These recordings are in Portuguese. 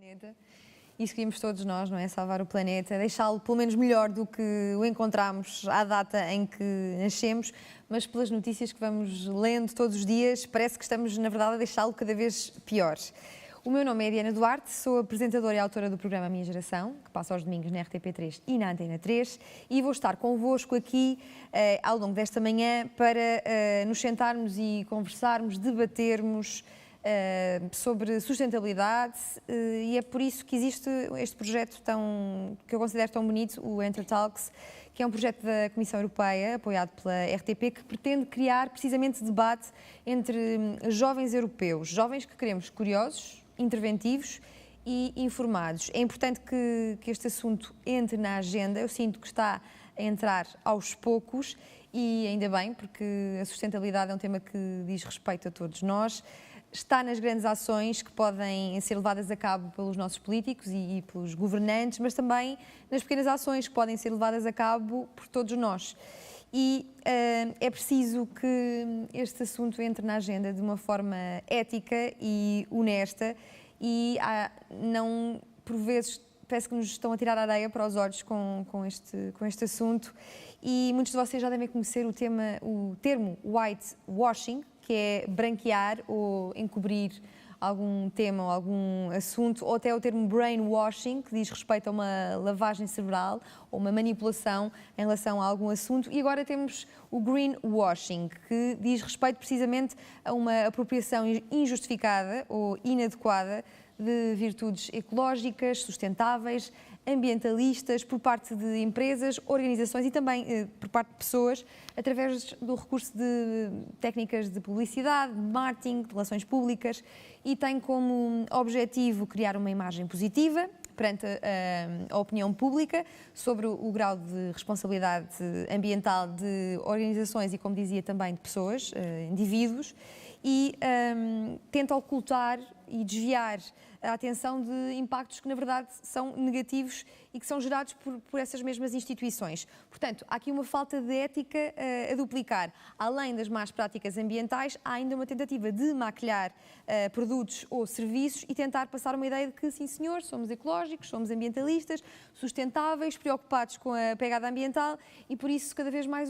planeta. Isso queríamos todos nós, não é? Salvar o planeta, deixá-lo pelo menos melhor do que o encontramos à data em que nascemos, mas pelas notícias que vamos lendo todos os dias, parece que estamos, na verdade, a deixá-lo cada vez pior. O meu nome é Diana Duarte, sou apresentadora e autora do programa Minha Geração, que passa aos domingos na RTP3 e na Antena 3, e vou estar convosco aqui ao longo desta manhã para nos sentarmos e conversarmos, debatermos sobre sustentabilidade, e é por isso que existe este projeto que eu considero tão bonito, o Enter Talks, que é um projeto da Comissão Europeia, apoiado pela RTP, que pretende criar precisamente debate entre jovens europeus, jovens que queremos curiosos, interventivos e informados. É importante que este assunto entre na agenda, eu sinto que está a entrar aos poucos e ainda bem, porque a sustentabilidade é um tema que diz respeito a todos nós. Está nas grandes ações que podem ser levadas a cabo pelos nossos políticos e pelos governantes, mas também nas pequenas ações que podem ser levadas a cabo por todos nós. E é preciso que este assunto entre na agenda de uma forma ética e honesta e não, por vezes, parece que nos estão a tirar areia para os olhos com este assunto. E muitos de vocês já devem conhecer o termo whitewashing, que é branquear ou encobrir algum tema ou algum assunto, ou até o termo brainwashing, que diz respeito a uma lavagem cerebral ou uma manipulação em relação a algum assunto. E agora temos o greenwashing, que diz respeito precisamente a uma apropriação injustificada ou inadequada de virtudes ecológicas, sustentáveis, ambientalistas, por parte de empresas, organizações e também por parte de pessoas, através do recurso de técnicas de publicidade, de marketing, de relações públicas, e tem como objetivo criar uma imagem positiva perante a opinião pública sobre o grau de responsabilidade ambiental de organizações e, como dizia, também de pessoas, indivíduos, e tenta ocultar e desviar a atenção de impactos que, na verdade, são negativos e que são gerados por essas mesmas instituições. Portanto, há aqui uma falta de ética a duplicar. Além das más práticas ambientais, há ainda uma tentativa de maquilhar produtos ou serviços e tentar passar uma ideia de que, sim senhor, somos ecológicos, somos ambientalistas, sustentáveis, preocupados com a pegada ambiental e, por isso, cada vez mais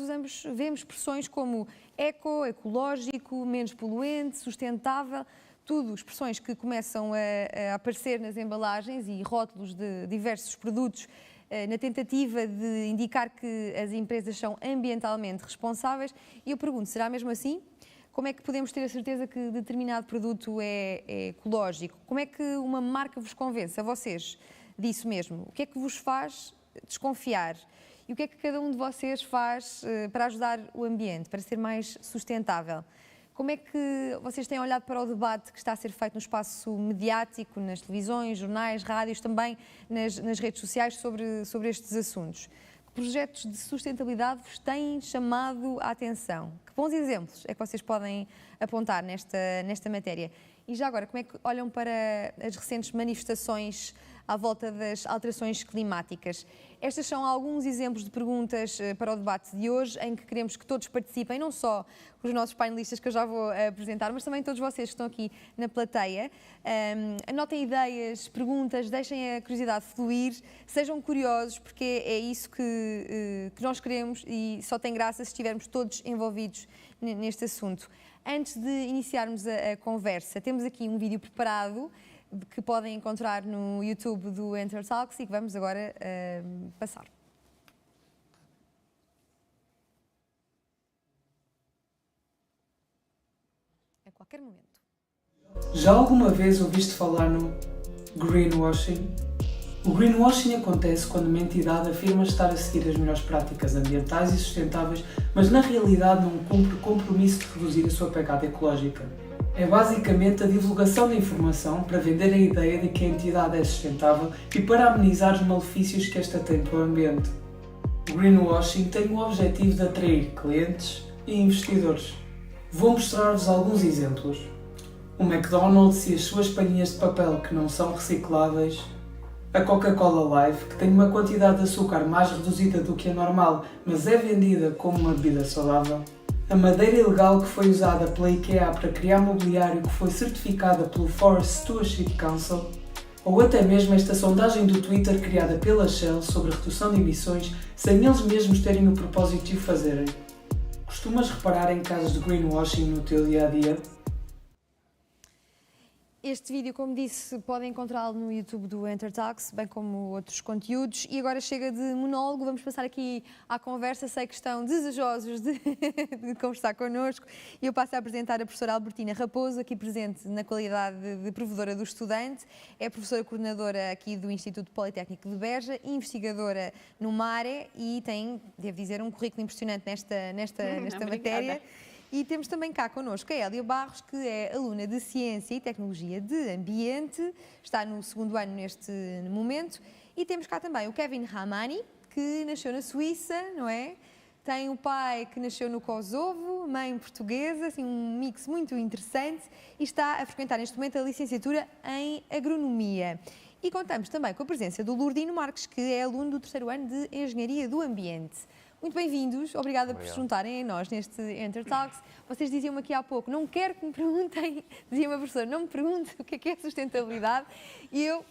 vemos expressões como ecológico, menos poluente, sustentável. Tudo expressões que começam a aparecer nas embalagens e rótulos de diversos produtos na tentativa de indicar que as empresas são ambientalmente responsáveis. E eu pergunto, será mesmo assim? Como é que podemos ter a certeza que determinado produto é ecológico? Como é que uma marca vos convence, a vocês, disso mesmo? O que é que vos faz desconfiar? E o que é que cada um de vocês faz para ajudar o ambiente, para ser mais sustentável? Como é que vocês têm olhado para o debate que está a ser feito no espaço mediático, nas televisões, jornais, rádios, também nas redes sociais sobre estes assuntos? Que projetos de sustentabilidade vos têm chamado a atenção? Que bons exemplos é que vocês podem apontar nesta matéria? E já agora, como é que olham para as recentes manifestações à volta das alterações climáticas? Estes são alguns exemplos de perguntas para o debate de hoje, em que queremos que todos participem, não só os nossos painelistas que eu já vou apresentar, mas também todos vocês que estão aqui na plateia. Anotem ideias, perguntas, deixem a curiosidade fluir, sejam curiosos, porque é isso que nós queremos e só tem graça se estivermos todos envolvidos neste assunto. Antes de iniciarmos a conversa, temos aqui um vídeo preparado que podem encontrar no YouTube do Enter Talks e que vamos agora passar. A qualquer momento. Já alguma vez ouviste falar no greenwashing? O greenwashing acontece quando uma entidade afirma estar a seguir as melhores práticas ambientais e sustentáveis, mas na realidade não cumpre o compromisso de reduzir a sua pegada ecológica. É basicamente a divulgação da informação para vender a ideia de que a entidade é sustentável e para amenizar os malefícios que esta tem para o ambiente. O greenwashing tem o objetivo de atrair clientes e investidores. Vou mostrar-vos alguns exemplos. O McDonald's e as suas paninhas de papel que não são recicláveis, a Coca-Cola Life, que tem uma quantidade de açúcar mais reduzida do que a normal, mas é vendida como uma bebida saudável, a madeira ilegal que foi usada pela IKEA para criar mobiliário que foi certificada pelo Forest Stewardship Council, Ou até mesmo esta sondagem do Twitter criada pela Shell sobre a redução de emissões sem eles mesmos terem o propósito de o fazerem. Costumas reparar em casos de greenwashing no teu dia-a-dia? Este vídeo, como disse, podem encontrá-lo no YouTube do Entertalks, bem como outros conteúdos. E agora chega de monólogo, vamos passar aqui à conversa. Sei que estão desejosos de conversar connosco. E eu passo a apresentar a professora Albertina Raposo, aqui presente na qualidade de provedora do estudante. É professora coordenadora aqui do Instituto Politécnico de Beja, investigadora no MARE e tem, devo dizer, um currículo impressionante nesta matéria. E temos também cá connosco a Hélia Barros, que é aluna de Ciência e Tecnologia de Ambiente, está no 2º ano neste momento. E temos cá também o Kevin Ramani, que nasceu na Suíça, não é? Tem o pai que nasceu no Kosovo, mãe portuguesa, assim, um mix muito interessante, e está a frequentar neste momento a licenciatura em Agronomia. E contamos também com a presença do Lourdino Marques, que é aluno do 3º ano de Engenharia do Ambiente. Muito bem-vindos, obrigada por se juntarem a nós neste Entertalks. Vocês diziam-me aqui há pouco, não quero que me perguntem, dizia uma professora, não me pergunte o que é sustentabilidade. E eu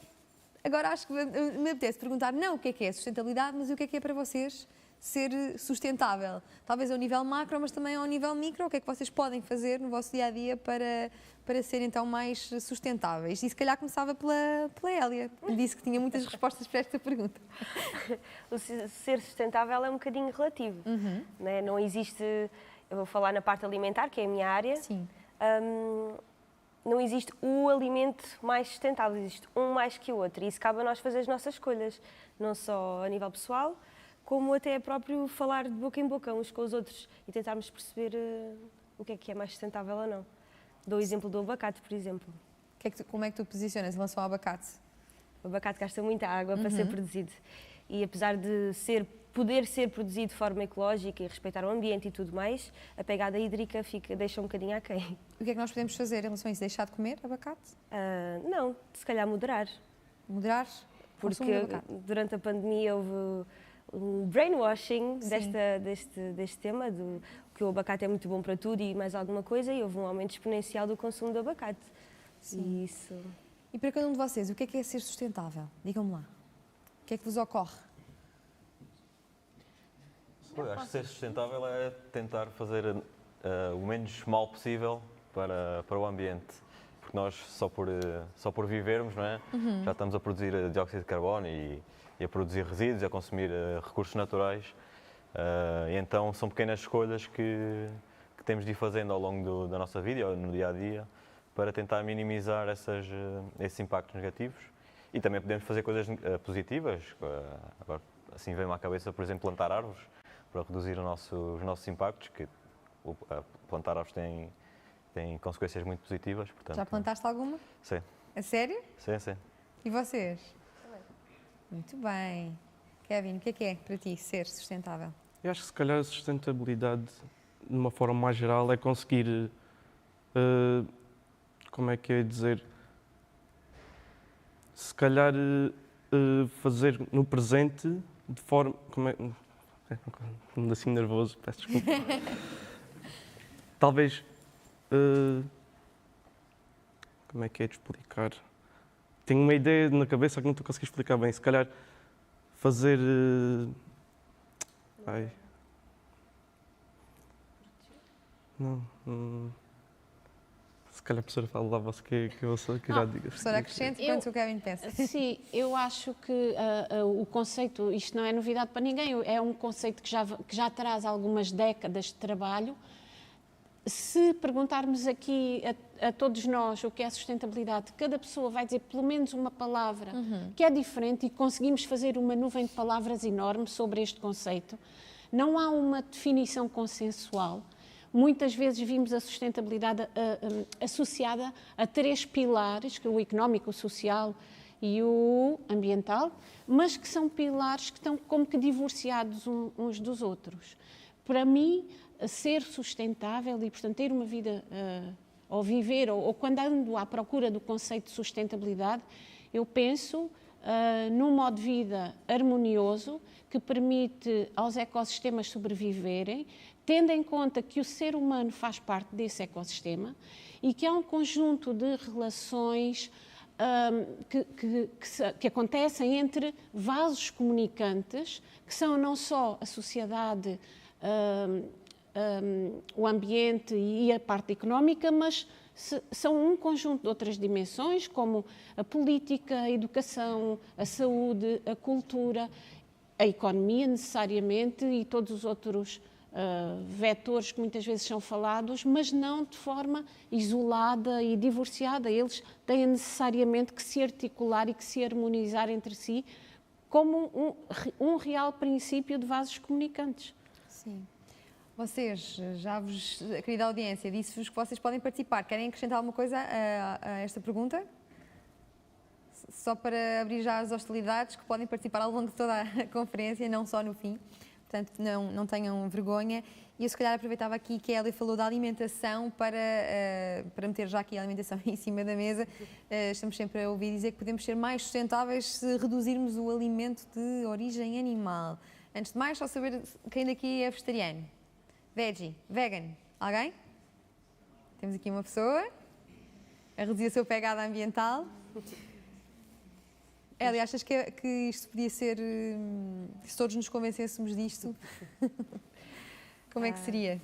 agora acho que me apetece perguntar não o que é sustentabilidade, mas o que é para vocês ser sustentável. Talvez ao nível macro, mas também ao nível micro, o que é que vocês podem fazer no vosso dia-a-dia para serem então mais sustentáveis? E se calhar começava pela Hélia, que disse que tinha muitas respostas para esta pergunta. O ser sustentável é um bocadinho relativo, né? Não existe, eu vou falar na parte alimentar, que é a minha área. Sim. Não existe o alimento mais sustentável, existe um mais que o outro, e isso cabe a nós fazer as nossas escolhas, não só a nível pessoal, como até próprio falar de boca em boca uns com os outros e tentarmos perceber o que é mais sustentável ou não. Dou o exemplo do abacate, por exemplo. Como é que tu posicionas em relação ao abacate? O abacate gasta muita água para ser produzido e apesar de poder ser produzido de forma ecológica e respeitar o ambiente e tudo mais, a pegada hídrica deixa um bocadinho aquém. O que é que nós podemos fazer em relação a isso? Deixar de comer abacate? Não, se calhar moderar. Moderar? Porque durante a pandemia houve um brainwashing deste tema, que o abacate é muito bom para tudo e mais alguma coisa, e houve um aumento exponencial do consumo de abacate. Sim. E para cada um de vocês, o que é ser sustentável? Digam-me lá. O que é que vos ocorre? Eu acho que ser sustentável é tentar fazer o menos mal possível para o ambiente. Porque nós, só por vivermos, não é? Já estamos a produzir dióxido de carbono e a produzir resíduos, a consumir recursos naturais. E então são pequenas escolhas que temos de ir fazendo ao longo da nossa vida, no dia-a-dia, para tentar minimizar esses impactos negativos. E também podemos fazer coisas positivas. Agora, assim vem-me à cabeça, por exemplo, plantar árvores, para reduzir os nossos impactos, que plantar árvores tem consequências muito positivas. Portanto, já plantaste alguma? Sim. A sério? Sim. E vocês? Também. Muito bem. Kevin, o que é para ti ser sustentável? Eu acho que se calhar a sustentabilidade, de uma forma mais geral, é conseguir, como é que eu ia dizer, se calhar fazer no presente de forma, me assim nervoso, peço desculpa. Talvez, como é que é de explicar? Tenho uma ideia na cabeça que não estou a conseguir explicar bem. Se calhar fazer... Se calhar a professora fala lá você que eu sou, que já diga. Professora, acrescente enquanto o Kevin pensa. Sim, eu acho que o conceito, isto não é novidade para ninguém, é um conceito que já traz algumas décadas de trabalho. Se perguntarmos aqui a todos nós o que é sustentabilidade, cada pessoa vai dizer pelo menos uma palavra que é diferente e conseguimos fazer uma nuvem de palavras enorme sobre este conceito. Não há uma definição consensual. Muitas vezes vimos a sustentabilidade associada a 3 pilares, que é o económico, o social e o ambiental, mas que são pilares que estão como que divorciados uns dos outros. Para mim, ser sustentável e, portanto, ter uma vida, ou viver, ou quando ando à procura do conceito de sustentabilidade, eu penso num modo de vida harmonioso que permite aos ecossistemas sobreviverem, tendo em conta que o ser humano faz parte desse ecossistema e que há um conjunto de relações que acontecem entre vasos comunicantes, que são não só a sociedade, o ambiente e a parte económica, mas são um conjunto de outras dimensões, como a política, a educação, a saúde, a cultura, a economia necessariamente e todos os outros vetores que muitas vezes são falados, mas não de forma isolada e divorciada. Eles têm necessariamente que se articular e que se harmonizar entre si como um real princípio de vasos comunicantes. Sim. Vocês, a querida audiência, disse-vos que vocês podem participar. Querem acrescentar alguma coisa a esta pergunta? Só para abrir já as hostilidades, que podem participar ao longo de toda a conferência, não só no fim. Portanto, não tenham vergonha. E eu, se calhar, aproveitava aqui que a Hélia falou da alimentação para meter já aqui a alimentação em cima da mesa. Estamos sempre a ouvir dizer que podemos ser mais sustentáveis se reduzirmos o alimento de origem animal. Antes de mais, só saber quem daqui é vegetariano. Veggie, vegan, alguém? Temos aqui uma pessoa a reduzir a sua pegada ambiental. Hélia, achas que isto podia ser, se todos nos convencêssemos disto, como é que seria?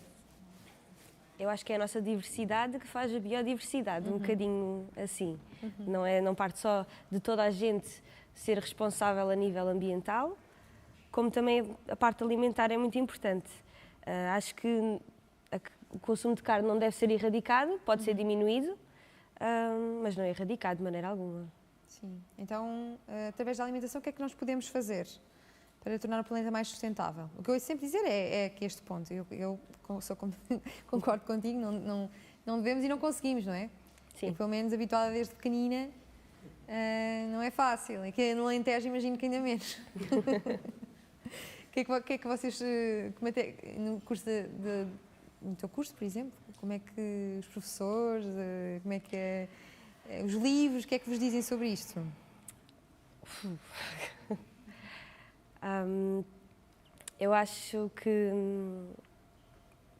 Eu acho que é a nossa diversidade que faz a biodiversidade, um bocadinho assim. Não parte só de toda a gente ser responsável a nível ambiental, como também a parte alimentar é muito importante. Acho que o consumo de carne não deve ser erradicado, pode ser diminuído, mas não é erradicado de maneira alguma. Sim. Então, através da alimentação, o que é que nós podemos fazer para tornar o planeta mais sustentável? O que eu ouço sempre dizer é que este ponto, eu concordo contigo, não devemos e não conseguimos, não é? Sim. Eu, pelo menos, habituada desde pequenina, não é fácil. E que no Alentejo imagino que ainda menos. O que é que vocês, no curso no teu curso, por exemplo, como é que os professores, como é que é, os livros, o que é que vos dizem sobre isto? Eu acho que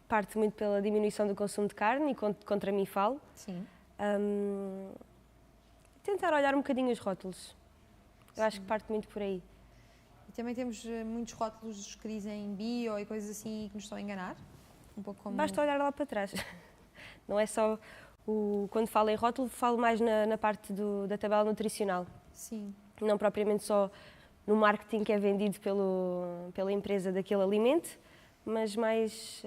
parte muito pela diminuição do consumo de carne, e contra mim falo. Sim. Tentar olhar um bocadinho os rótulos. Eu acho que parte muito por aí. E também temos muitos rótulos que dizem bio e coisas assim que nos estão a enganar. Um pouco como... Basta olhar lá para trás. Não é só quando falo em rótulo, falo mais na parte da tabela nutricional. Sim. Não propriamente só no marketing que é vendido pela empresa daquele alimento, mas mais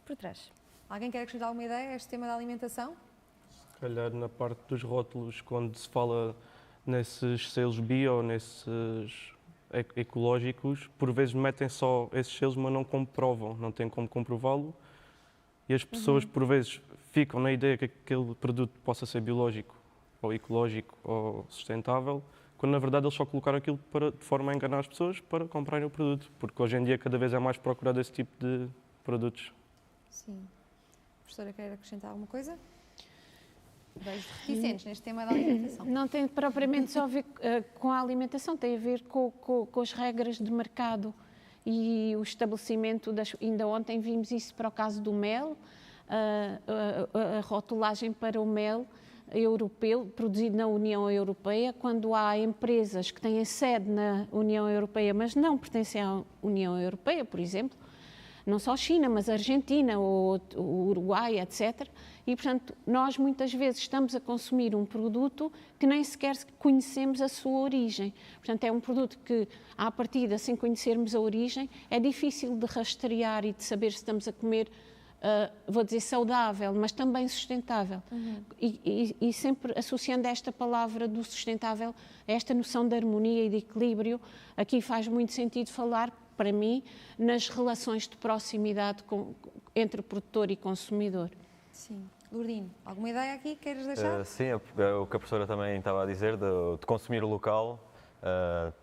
por trás. Alguém quer acrescentar alguma ideia a este tema da alimentação? Se calhar na parte dos rótulos, quando se fala nesses selos bio, nesses ecológicos, por vezes metem só esses selos, mas não comprovam, não têm como comprová-lo. E as pessoas, por vezes, ficam na ideia que aquele produto possa ser biológico, ou ecológico, ou sustentável, quando na verdade eles só colocaram aquilo de forma a enganar as pessoas para comprarem o produto, porque hoje em dia cada vez é mais procurado esse tipo de produtos. Sim. A professora quer acrescentar alguma coisa? Vejo reticentes neste tema da alimentação. Não tem propriamente só a ver com a alimentação, tem a ver com as regras de mercado e o estabelecimento ainda ontem vimos isso para o caso do mel, a rotulagem para o mel europeu, produzido na União Europeia, quando há empresas que têm sede na União Europeia, mas não pertencem à União Europeia, por exemplo, não só a China, mas a Argentina, o Uruguai, etc. E, portanto, nós muitas vezes estamos a consumir um produto que nem sequer conhecemos a sua origem. Portanto, é um produto que, à partida, sem conhecermos a origem, é difícil de rastrear e de saber se estamos a comer, vou dizer, saudável, mas também sustentável. E sempre associando esta palavra do sustentável a esta noção de harmonia e de equilíbrio, aqui faz muito sentido falar, para mim, nas relações de proximidade entre produtor e consumidor. Sim. Lourdinho, alguma ideia aqui que queiras deixar? Sim, o que a professora também estava a dizer, de consumir o local,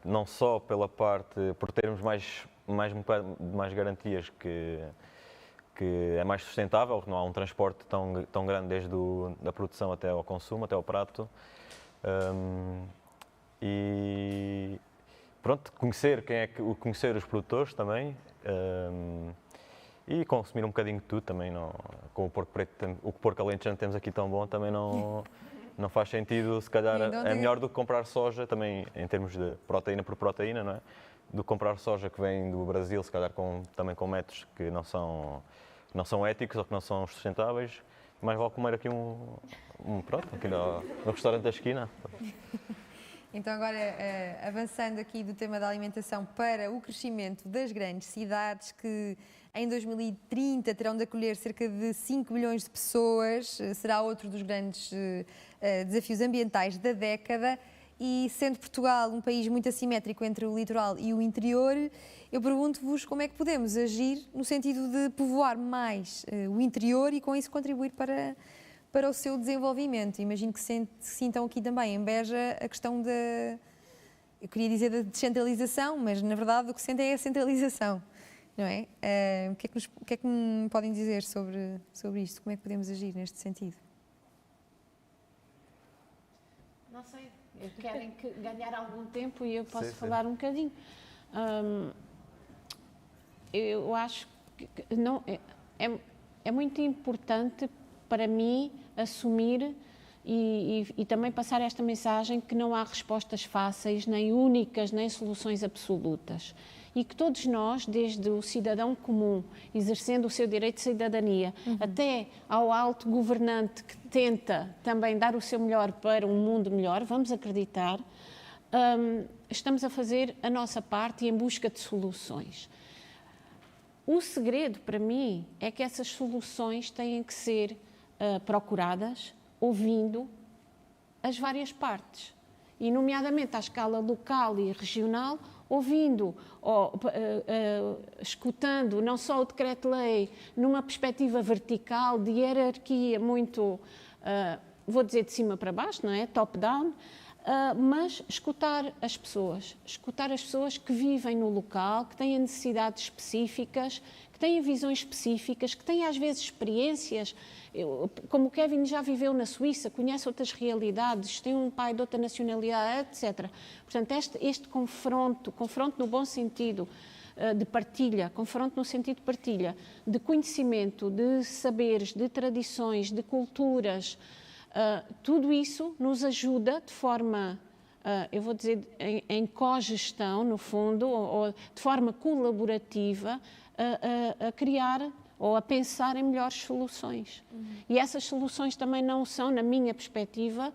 não só pela parte, por termos mais garantias que é mais sustentável, que não há um transporte tão grande desde da produção até ao consumo, até ao prato. E pronto, conhecer os produtores também. E consumir um bocadinho de tudo também, com o porco preto, o porco alentejano que temos aqui tão bom, também não faz sentido, se calhar Então, é melhor do que comprar soja, também em termos de proteína por proteína, não é? Do que comprar soja que vem do Brasil, se calhar também com métodos que não são éticos ou que não são sustentáveis. Mais vale comer aqui pronto, aqui no restaurante da esquina. Então agora, avançando aqui do tema da alimentação para o crescimento das grandes cidades, que em 2030 terão de acolher cerca de 5 milhões de pessoas, será outro dos grandes desafios ambientais da década. E sendo Portugal um país muito assimétrico entre o litoral e o interior, eu pergunto-vos como é que podemos agir no sentido de povoar mais o interior e com isso contribuir para o seu desenvolvimento. Imagino que sintam aqui também em Beja a questão eu queria dizer da descentralização, mas na verdade o que sentem é a centralização, não é? O que é que me podem dizer sobre isto? Como é que podemos agir neste sentido? Não sei, querem ganhar algum tempo e eu posso Sim. falar um bocadinho. Eu acho que não, é muito importante para mim assumir e também passar esta mensagem que não há respostas fáceis, nem únicas, nem soluções absolutas. E que todos nós, desde o cidadão comum, exercendo o seu direito de cidadania, até ao alto governante que tenta também dar o seu melhor para um mundo melhor, vamos acreditar, estamos a fazer a nossa parte e em busca de soluções. O segredo, para mim, é que essas soluções têm que ser procuradas, ouvindo as várias partes, e nomeadamente à escala local e regional, ouvindo, escutando não só o decreto-lei numa perspectiva vertical, de hierarquia muito, vou dizer de cima para baixo, não é? Top-down, mas escutar as pessoas que vivem no local, que têm necessidades específicas, que têm visões específicas, que têm às vezes experiências, como o Kevin já viveu na Suíça, conhece outras realidades, tem um pai de outra nacionalidade, etc. Portanto, este confronto no bom sentido de partilha, confronto no sentido de partilha, de conhecimento, de saberes, de tradições, de culturas, tudo isso nos ajuda de forma, eu vou dizer, em cogestão, no fundo, ou de forma colaborativa, a criar ou a pensar em melhores soluções. E essas soluções também não são, na minha perspectiva,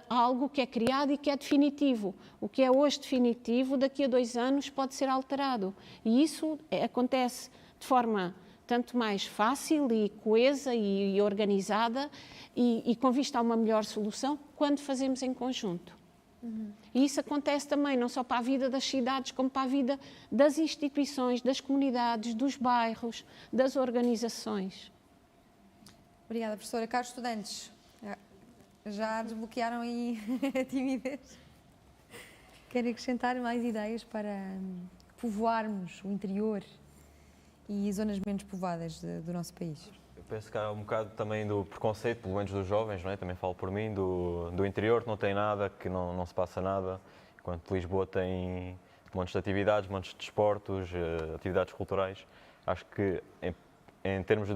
algo que é criado e que é definitivo. O que é hoje definitivo, daqui a 2 anos pode ser alterado. E isso acontece de forma tanto mais fácil e coesa e organizada e com vista a uma melhor solução quando fazemos em conjunto. E isso acontece também não só para a vida das cidades, como para a vida das instituições, das comunidades, dos bairros, das organizações. Obrigada, professora. Caros estudantes, já desbloquearam aí a timidez? Querem acrescentar mais ideias para povoarmos o interior e zonas menos povoadas do nosso país? Eu penso que há um bocado também do preconceito, pelo menos dos jovens, não é? Também falo por mim, do interior, que não tem nada, que não se passa nada, enquanto Lisboa tem montes de atividades, montes de desportos, atividades culturais. Acho que em termos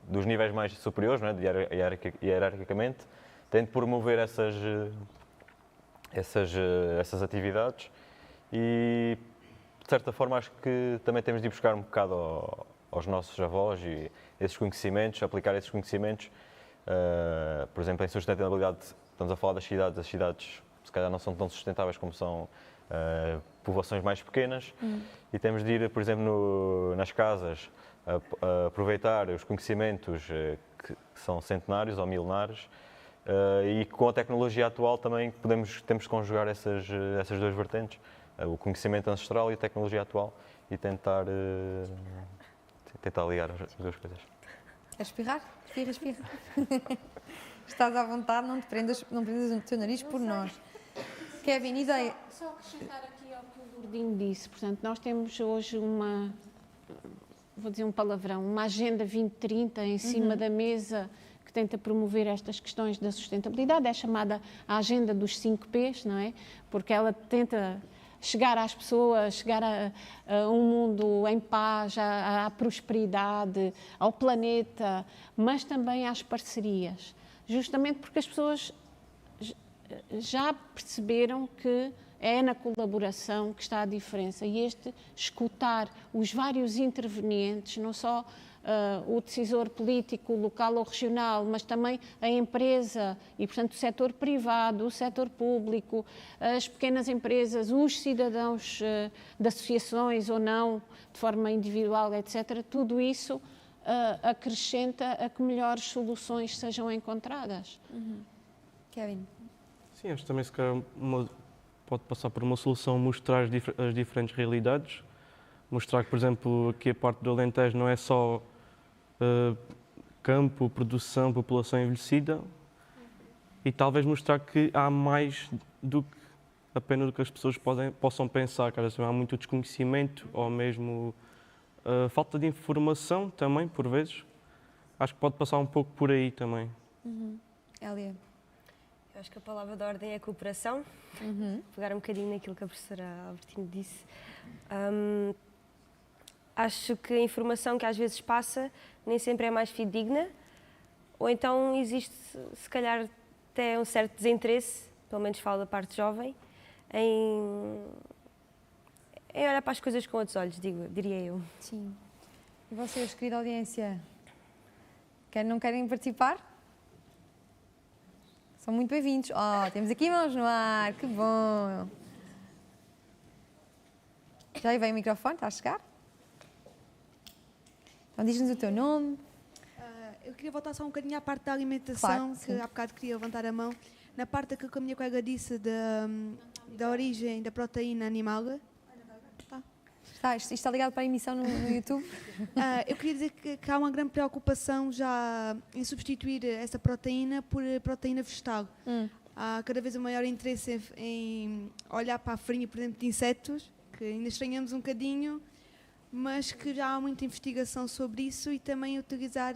dos níveis mais superiores, não é? Hierarquicamente, tem de promover essas atividades e, de certa forma, acho que também temos de ir buscar um bocado aos nossos avós e esses conhecimentos, aplicar esses conhecimentos. Por exemplo, em sustentabilidade, estamos a falar das cidades. As cidades, se calhar, não são tão sustentáveis como são povoações mais pequenas. E temos de ir, por exemplo, nas casas, aproveitar os conhecimentos que são centenários ou milenares. E com a tecnologia atual também temos de conjugar essas 2 vertentes, o conhecimento ancestral e a tecnologia atual, e tentar ligar as 2 coisas. Queres espirrar? Espirra. Estás à vontade, não prendas o teu nariz por nós. Kevin, ideia? Só acrescentar aqui ao que o Lourdinho disse. Portanto, nós temos hoje vou dizer um palavrão, uma Agenda 2030 em cima da mesa que tenta promover estas questões da sustentabilidade. É chamada a Agenda dos 5 Ps, não é? Porque ela tenta chegar às pessoas, chegar a um mundo em paz, à prosperidade, ao planeta, mas também às parcerias. justamente porque as pessoas já perceberam que é na colaboração que está a diferença, e escutar os vários intervenientes, não só o decisor político local ou regional, mas também a empresa e, portanto, o setor privado, o setor público, as pequenas empresas, os cidadãos de associações ou não, de forma individual, etc. Tudo isso acrescenta a que melhores soluções sejam encontradas. Kevin. Sim, acho que também se calhar pode passar por uma solução mostrar as diferentes realidades, mostrar que, por exemplo, aqui a parte do Alentejo não é só campo, produção, população envelhecida, e talvez mostrar que há mais do que apenas do que as pessoas possam pensar, que às vezes há muito desconhecimento ou mesmo falta de informação também, por vezes. Acho que pode passar um pouco por aí também. Elia. Eu acho que a palavra de ordem é cooperação. Pegar um bocadinho naquilo que a professora Albertino disse. Acho que a informação que às vezes passa nem sempre é mais fidedigna, ou então existe, se calhar, até um certo desinteresse, pelo menos falo da parte jovem, em olhar para as coisas com outros olhos, diria eu. Sim. E vocês, querida audiência, não querem participar? São muito bem-vindos. Temos aqui mãos no ar, que bom! Já aí vem o microfone, está a chegar? Então diz-nos o teu nome. Eu queria voltar só um bocadinho à parte da alimentação, Claro, que há bocado queria levantar a mão. Na parte daquilo que a minha colega disse da origem da proteína animal. Isto está ligado para a emissão no YouTube? Eu queria dizer que há uma grande preocupação já em substituir essa proteína por proteína vegetal. Há cada vez um maior interesse em olhar para a farinha, por exemplo, de insetos, que ainda estranhamos um bocadinho, mas que já há muita investigação sobre isso, e também utilizar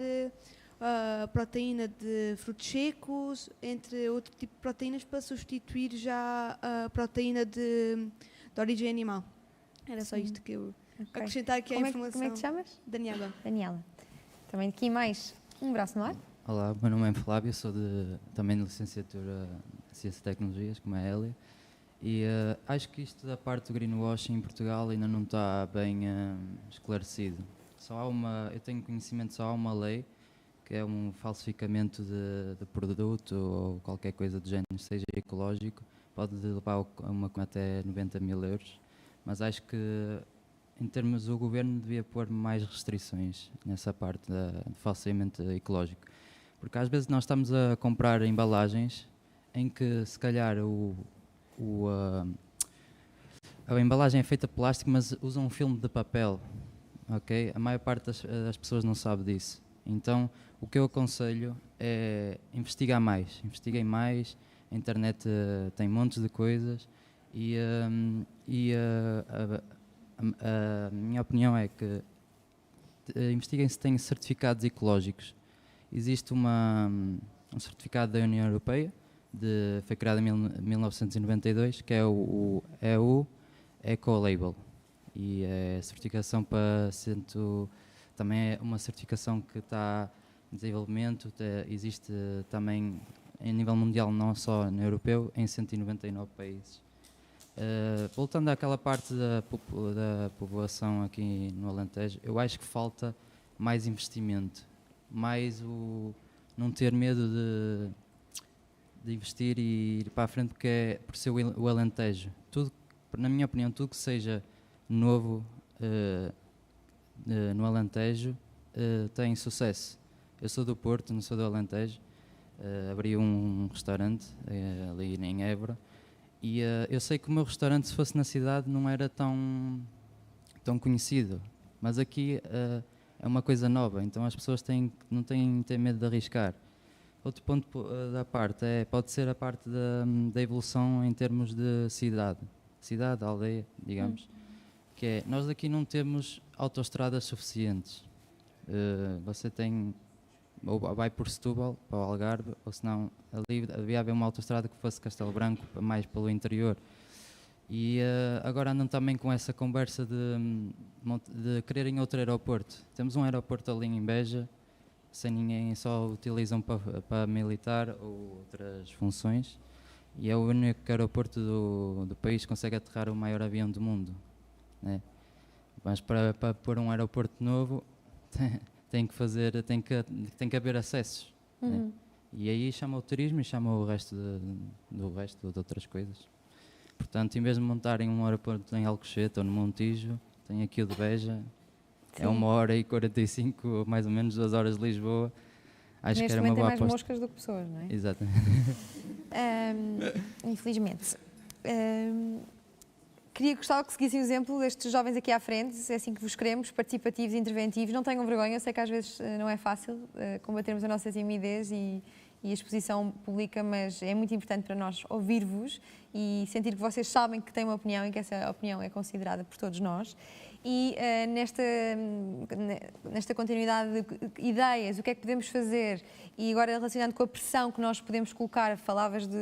a proteína de frutos secos, entre outro tipo de proteínas, para substituir já a proteína de origem animal. Era só isto que eu acrescentar aqui à informação. Como é que te chamas? Daniela. Daniela. Também aqui mais um braço no ar. Olá, meu nome é Flávio, sou também de licenciatura em Ciências e Tecnologias, como a Hélia, e acho que isto da parte do greenwashing em Portugal ainda não está bem esclarecido. Eu tenho conhecimento, só há uma lei, que é um falsificamento de produto ou qualquer coisa do género, seja ecológico, pode levar a uma até 90 mil euros. Mas acho que, em termos do governo, devia pôr mais restrições nessa parte do falseamento ecológico. Porque às vezes nós estamos a comprar embalagens em que, se calhar, a embalagem é feita de plástico, mas usa um filme de papel. Okay? A maior parte das pessoas não sabe disso. Então, o que eu aconselho é investiguem mais. A internet tem montes de coisas. E a minha opinião é que investiguem se têm certificados ecológicos. Existe um certificado da União Europeia, foi criado em 1992, que é o EU Ecolabel. E é certificação também é uma certificação que está em desenvolvimento, existe também em nível mundial, não só no europeu, em 199 países. Voltando àquela parte da população aqui no Alentejo, eu acho que falta mais investimento, mais não ter medo de investir e ir para a frente, porque é por ser o Alentejo. Tudo, na minha opinião, tudo que seja novo no Alentejo tem sucesso. Eu sou do Porto, não sou do Alentejo, abri um restaurante ali em Évora. E eu sei que o meu restaurante, se fosse na cidade, não era tão conhecido. Mas aqui é uma coisa nova, então as pessoas não têm de ter medo de arriscar. Outro ponto da parte pode ser a parte da evolução em termos de cidade, aldeia, digamos. Que é, nós aqui não temos autoestradas suficientes. Você tem... ou vai por Setúbal, para o Algarve, ou senão ali devia haver uma autoestrada que fosse Castelo Branco, mais pelo interior. E agora andam também com essa conversa de quererem outro aeroporto. Temos um aeroporto ali em Beja sem ninguém, só utilizam para militar ou outras funções. E é o único aeroporto do país que consegue aterrar o maior avião do mundo, né? Mas para pôr um aeroporto novo tem que haver acessos, né? E aí chama o turismo e chama o resto de outras coisas. Portanto, em vez de montarem um aeroporto em Alcochete ou no Montijo, tem aqui o de Beja. Sim. É 1h45, mais ou menos 2 horas de Lisboa. Acho que era uma boa aposta. Tem mais moscas do que pessoas, não é? Exatamente. Infelizmente. Gostava que seguissem o exemplo destes jovens aqui à frente, é assim que vos queremos, participativos, interventivos. Não tenham vergonha, eu sei que às vezes não é fácil combatermos a nossa timidez e a exposição pública, mas é muito importante para nós ouvir-vos e sentir que vocês sabem que têm uma opinião e que essa opinião é considerada por todos nós. E nesta continuidade de ideias, o que é que podemos fazer? E agora relacionando com a pressão que nós podemos colocar, falavas de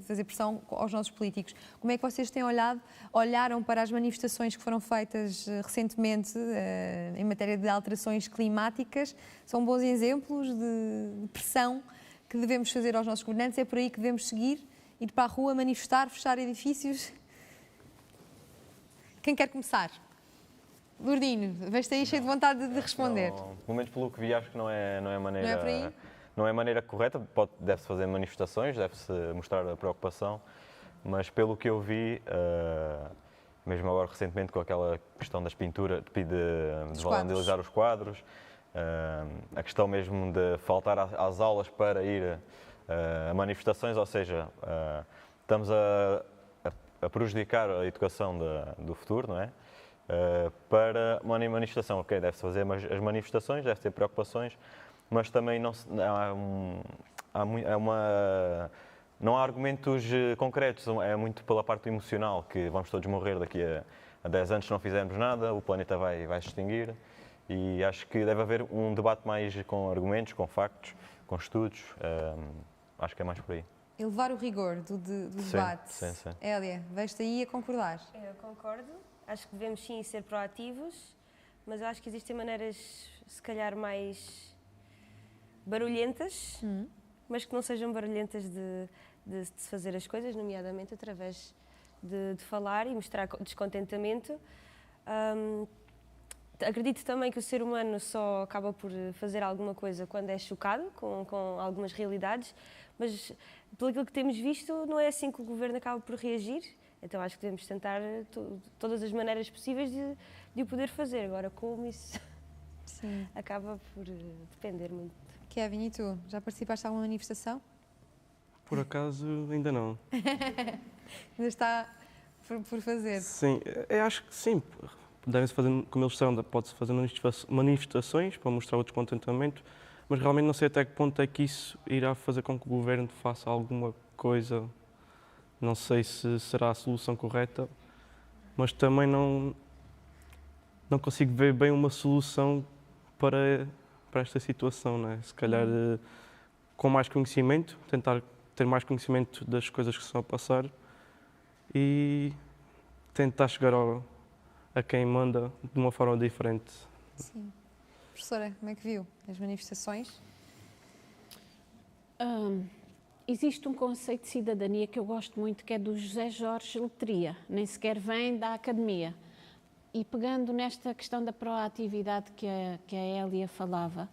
fazer pressão aos nossos políticos, como é que vocês olharam para as manifestações que foram feitas recentemente em matéria de alterações climáticas? São bons exemplos de pressão que devemos fazer aos nossos governantes? É por aí que devemos seguir? Ir para a rua, manifestar, fechar edifícios? Quem quer começar? Lourdino, vejo-te aí cheio de vontade de responder. Não, pelo menos pelo que vi, acho que não é maneira, não é por aí? Não é maneira correta. Deve-se fazer manifestações, deve-se mostrar a preocupação, mas pelo que eu vi, mesmo agora recentemente com aquela questão das pinturas, de vandalizar os quadros, a questão mesmo de faltar às aulas para ir a manifestações, ou seja, estamos a prejudicar a educação do futuro, não é? Para uma manifestação, ok, deve-se fazer as manifestações, deve ter preocupações, mas também não há argumentos concretos, é muito pela parte emocional, que vamos todos morrer daqui a 10 anos se não fizermos nada, o planeta vai se extinguir, e acho que deve haver um debate mais com argumentos, com factos, com estudos, acho que é mais por aí. Elevar o rigor do debate. Sim. Hélia, vejo-te aí a concordar. Eu concordo. Acho que devemos sim ser proativos, mas eu acho que existem maneiras, se calhar, mais barulhentas, mas que não sejam barulhentas de se fazer as coisas, nomeadamente através de falar e mostrar descontentamento. Acredito também que o ser humano só acaba por fazer alguma coisa quando é chocado com algumas realidades, mas pelo aquilo que temos visto, não é assim que o governo acaba por reagir. Então acho que devemos tentar todas as maneiras possíveis de o poder fazer. Agora, como isso acaba por depender muito. Kevin, e tu? Já participaste de alguma manifestação? Por acaso, ainda não. Ainda está por fazer? Sim, eu acho que sim. Devem-se fazer, como eles disseram, pode-se fazer manifestações para mostrar o descontentamento, mas realmente não sei até que ponto é que isso irá fazer com que o governo faça alguma coisa. Não sei se será a solução correta, mas também não consigo ver bem uma solução para esta situação, né? Se calhar com mais conhecimento, tentar ter mais conhecimento das coisas que se estão a passar e tentar chegar a quem manda de uma forma diferente. Sim. Professora, como é que viu as manifestações? Existe um conceito de cidadania que eu gosto muito, que é do José Jorge Letria, nem sequer vem da academia. E pegando nesta questão da proatividade que a Hélia falava,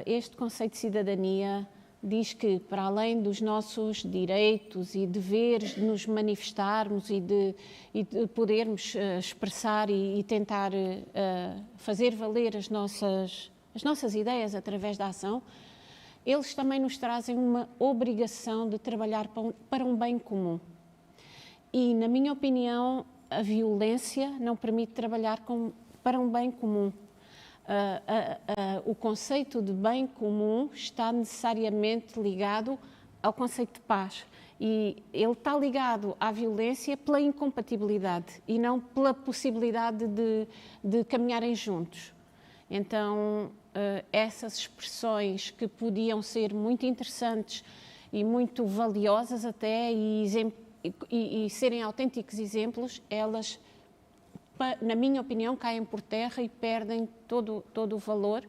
este conceito de cidadania diz que, para além dos nossos direitos e deveres de nos manifestarmos e de podermos expressar e tentar fazer valer as nossas ideias através da ação, eles também nos trazem uma obrigação de trabalhar para um bem comum. E, na minha opinião, a violência não permite trabalhar para um bem comum. O conceito de bem comum está necessariamente ligado ao conceito de paz. E ele está ligado à violência pela incompatibilidade e não pela possibilidade de caminharem juntos. Então, essas expressões que podiam ser muito interessantes e muito valiosas até e serem autênticos exemplos, elas, na minha opinião, caem por terra e perdem todo o valor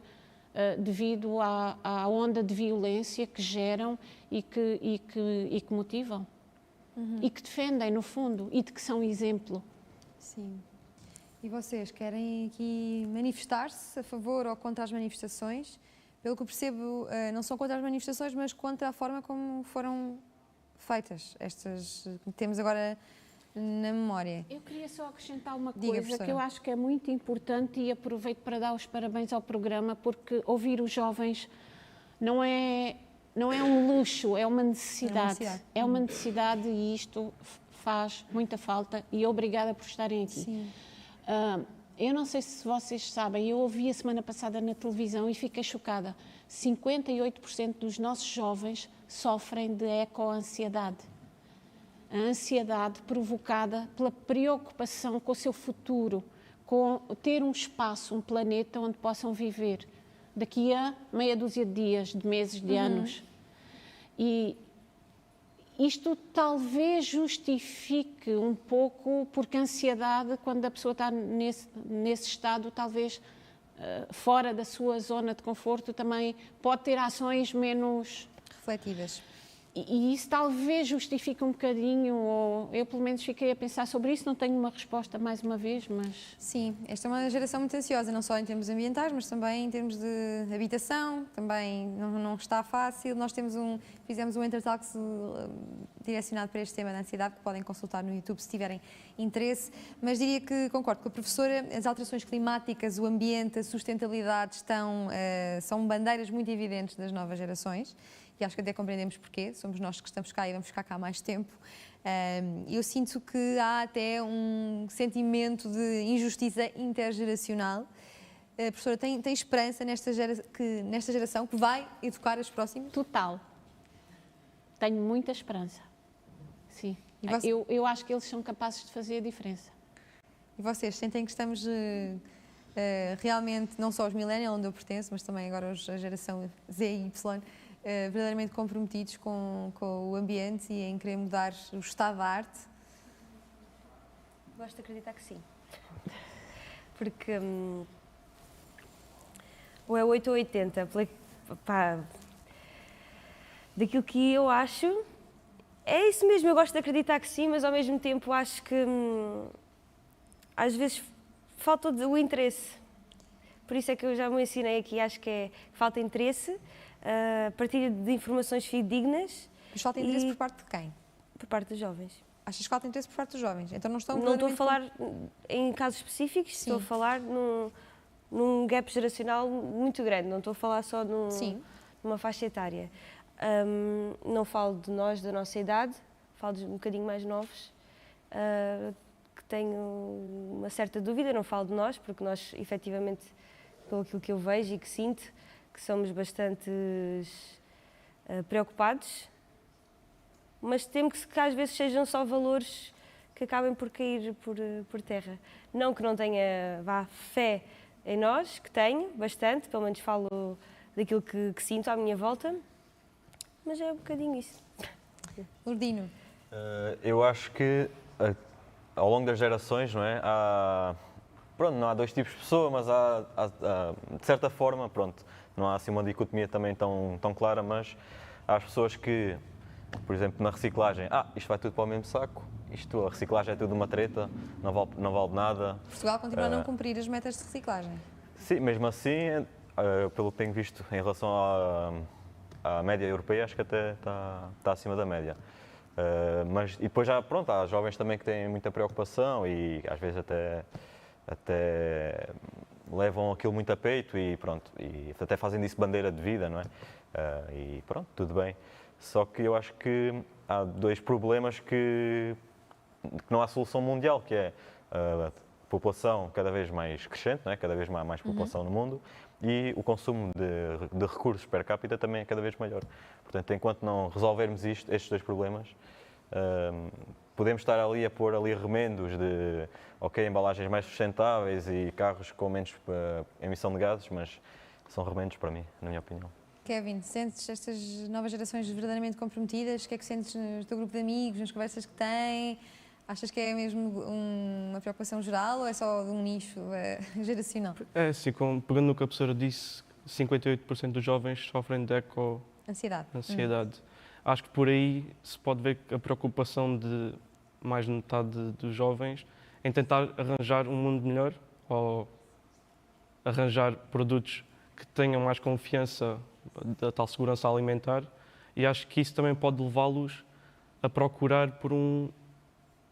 devido à onda de violência que geram e que motivam. E que defendem, no fundo, e de que são exemplo. Sim. E vocês querem aqui manifestar-se a favor ou contra as manifestações? Pelo que eu percebo, não são contra as manifestações, mas contra a forma como foram feitas estas que temos agora na memória. Eu queria só acrescentar uma Diga, coisa professora. que eu acho que é muito importante e aproveito para dar os parabéns ao programa, porque ouvir os jovens não é um luxo, é uma necessidade. É uma necessidade e isto faz muita falta e obrigada por estarem aqui. Sim. Eu não sei se vocês sabem, eu ouvi a semana passada na televisão e fiquei chocada. 58% dos nossos jovens sofrem de ecoansiedade. A ansiedade provocada pela preocupação com o seu futuro, com ter um espaço, um planeta onde possam viver daqui a meia dúzia de dias, de meses, de anos. E isto talvez justifique um pouco, porque a ansiedade, quando a pessoa está nesse estado, talvez fora da sua zona de conforto, também pode ter ações menos Refletivas. E isso talvez justifique um bocadinho, ou eu pelo menos fiquei a pensar sobre isso, não tenho uma resposta mais uma vez, mas... Sim, esta é uma geração muito ansiosa, não só em termos ambientais, mas também em termos de habitação, também não está fácil. Nós fizemos um Intertalks direcionado para este tema da ansiedade, que podem consultar no YouTube se tiverem interesse, mas diria que concordo com a professora, as alterações climáticas, o ambiente, a sustentabilidade são bandeiras muito evidentes das novas gerações. E acho que até compreendemos porquê, somos nós que estamos cá e vamos ficar cá mais tempo. Eu sinto que há até um sentimento de injustiça intergeracional. Professora, tem esperança nesta geração que vai educar as próximas? Total. Tenho muita esperança. Sim. E você... Eu acho que eles são capazes de fazer a diferença. E vocês sentem que estamos realmente, não só os millennials, onde eu pertenço, mas também agora a geração Z e Y, verdadeiramente comprometidos com o ambiente e em querer mudar o estado da arte? Gosto de acreditar que sim. Porque ou é 8 ou 80. Daquilo que eu acho, é isso mesmo. Eu gosto de acreditar que sim, mas ao mesmo tempo acho que às vezes falta o interesse. Por isso é que eu já me ensinei aqui, acho que falta interesse, partilha de informações fidedignas. Mas falta interesse por parte de quem? Por parte dos jovens. Achas que falta interesse por parte dos jovens? Então não estão... Não estou a falar em casos específicos, Sim. estou a falar num gap geracional muito grande, não estou a falar só numa faixa etária. Não falo de nós, da nossa idade, falo de um bocadinho mais novos, que tenho uma certa dúvida, não falo de nós, porque nós, efetivamente, pelo aquilo que eu vejo e que sinto, que somos bastante preocupados, mas temo que às vezes sejam só valores que acabem por cair por terra. Não que não tenha fé em nós, que tenho bastante, pelo menos falo daquilo que sinto à minha volta, mas é um bocadinho isso. Lourdino. Eu acho que ao longo das gerações, não é? Não há dois tipos de pessoa, mas de certa forma, não há assim uma dicotomia também tão clara, mas há as pessoas que, por exemplo, na reciclagem, isto vai tudo para o mesmo saco, a reciclagem é tudo uma treta, não vale nada. Portugal continua a não cumprir as metas de reciclagem. Sim, mesmo assim, pelo que tenho visto em relação à média europeia, acho que até está acima da média. E depois há jovens também que têm muita preocupação e às vezes até levam aquilo muito a peito e até fazem disso bandeira de vida, não é? E pronto, tudo bem. Só que eu acho que há dois problemas que não há solução mundial, que é a população cada vez mais crescente, não é? Cada vez mais população no mundo, e o consumo de recursos per capita também é cada vez maior. Portanto, enquanto não resolvermos estes dois problemas, podemos estar ali a pôr remendos de embalagens mais sustentáveis e carros com menos emissão de gases, mas são remendos para mim, na minha opinião. Kevin, sentes estas novas gerações verdadeiramente comprometidas? O que é que sentes no teu grupo de amigos, nas conversas que têm? Achas que é mesmo uma preocupação geral ou é só de um nicho geracional? É assim, pegando no que a professora disse, 58% dos jovens sofrem de Ansiedade. Acho que por aí se pode ver a preocupação de mais de metade dos jovens em tentar arranjar um mundo melhor ou arranjar produtos que tenham mais confiança da tal segurança alimentar, e acho que isso também pode levá-los a procurar por um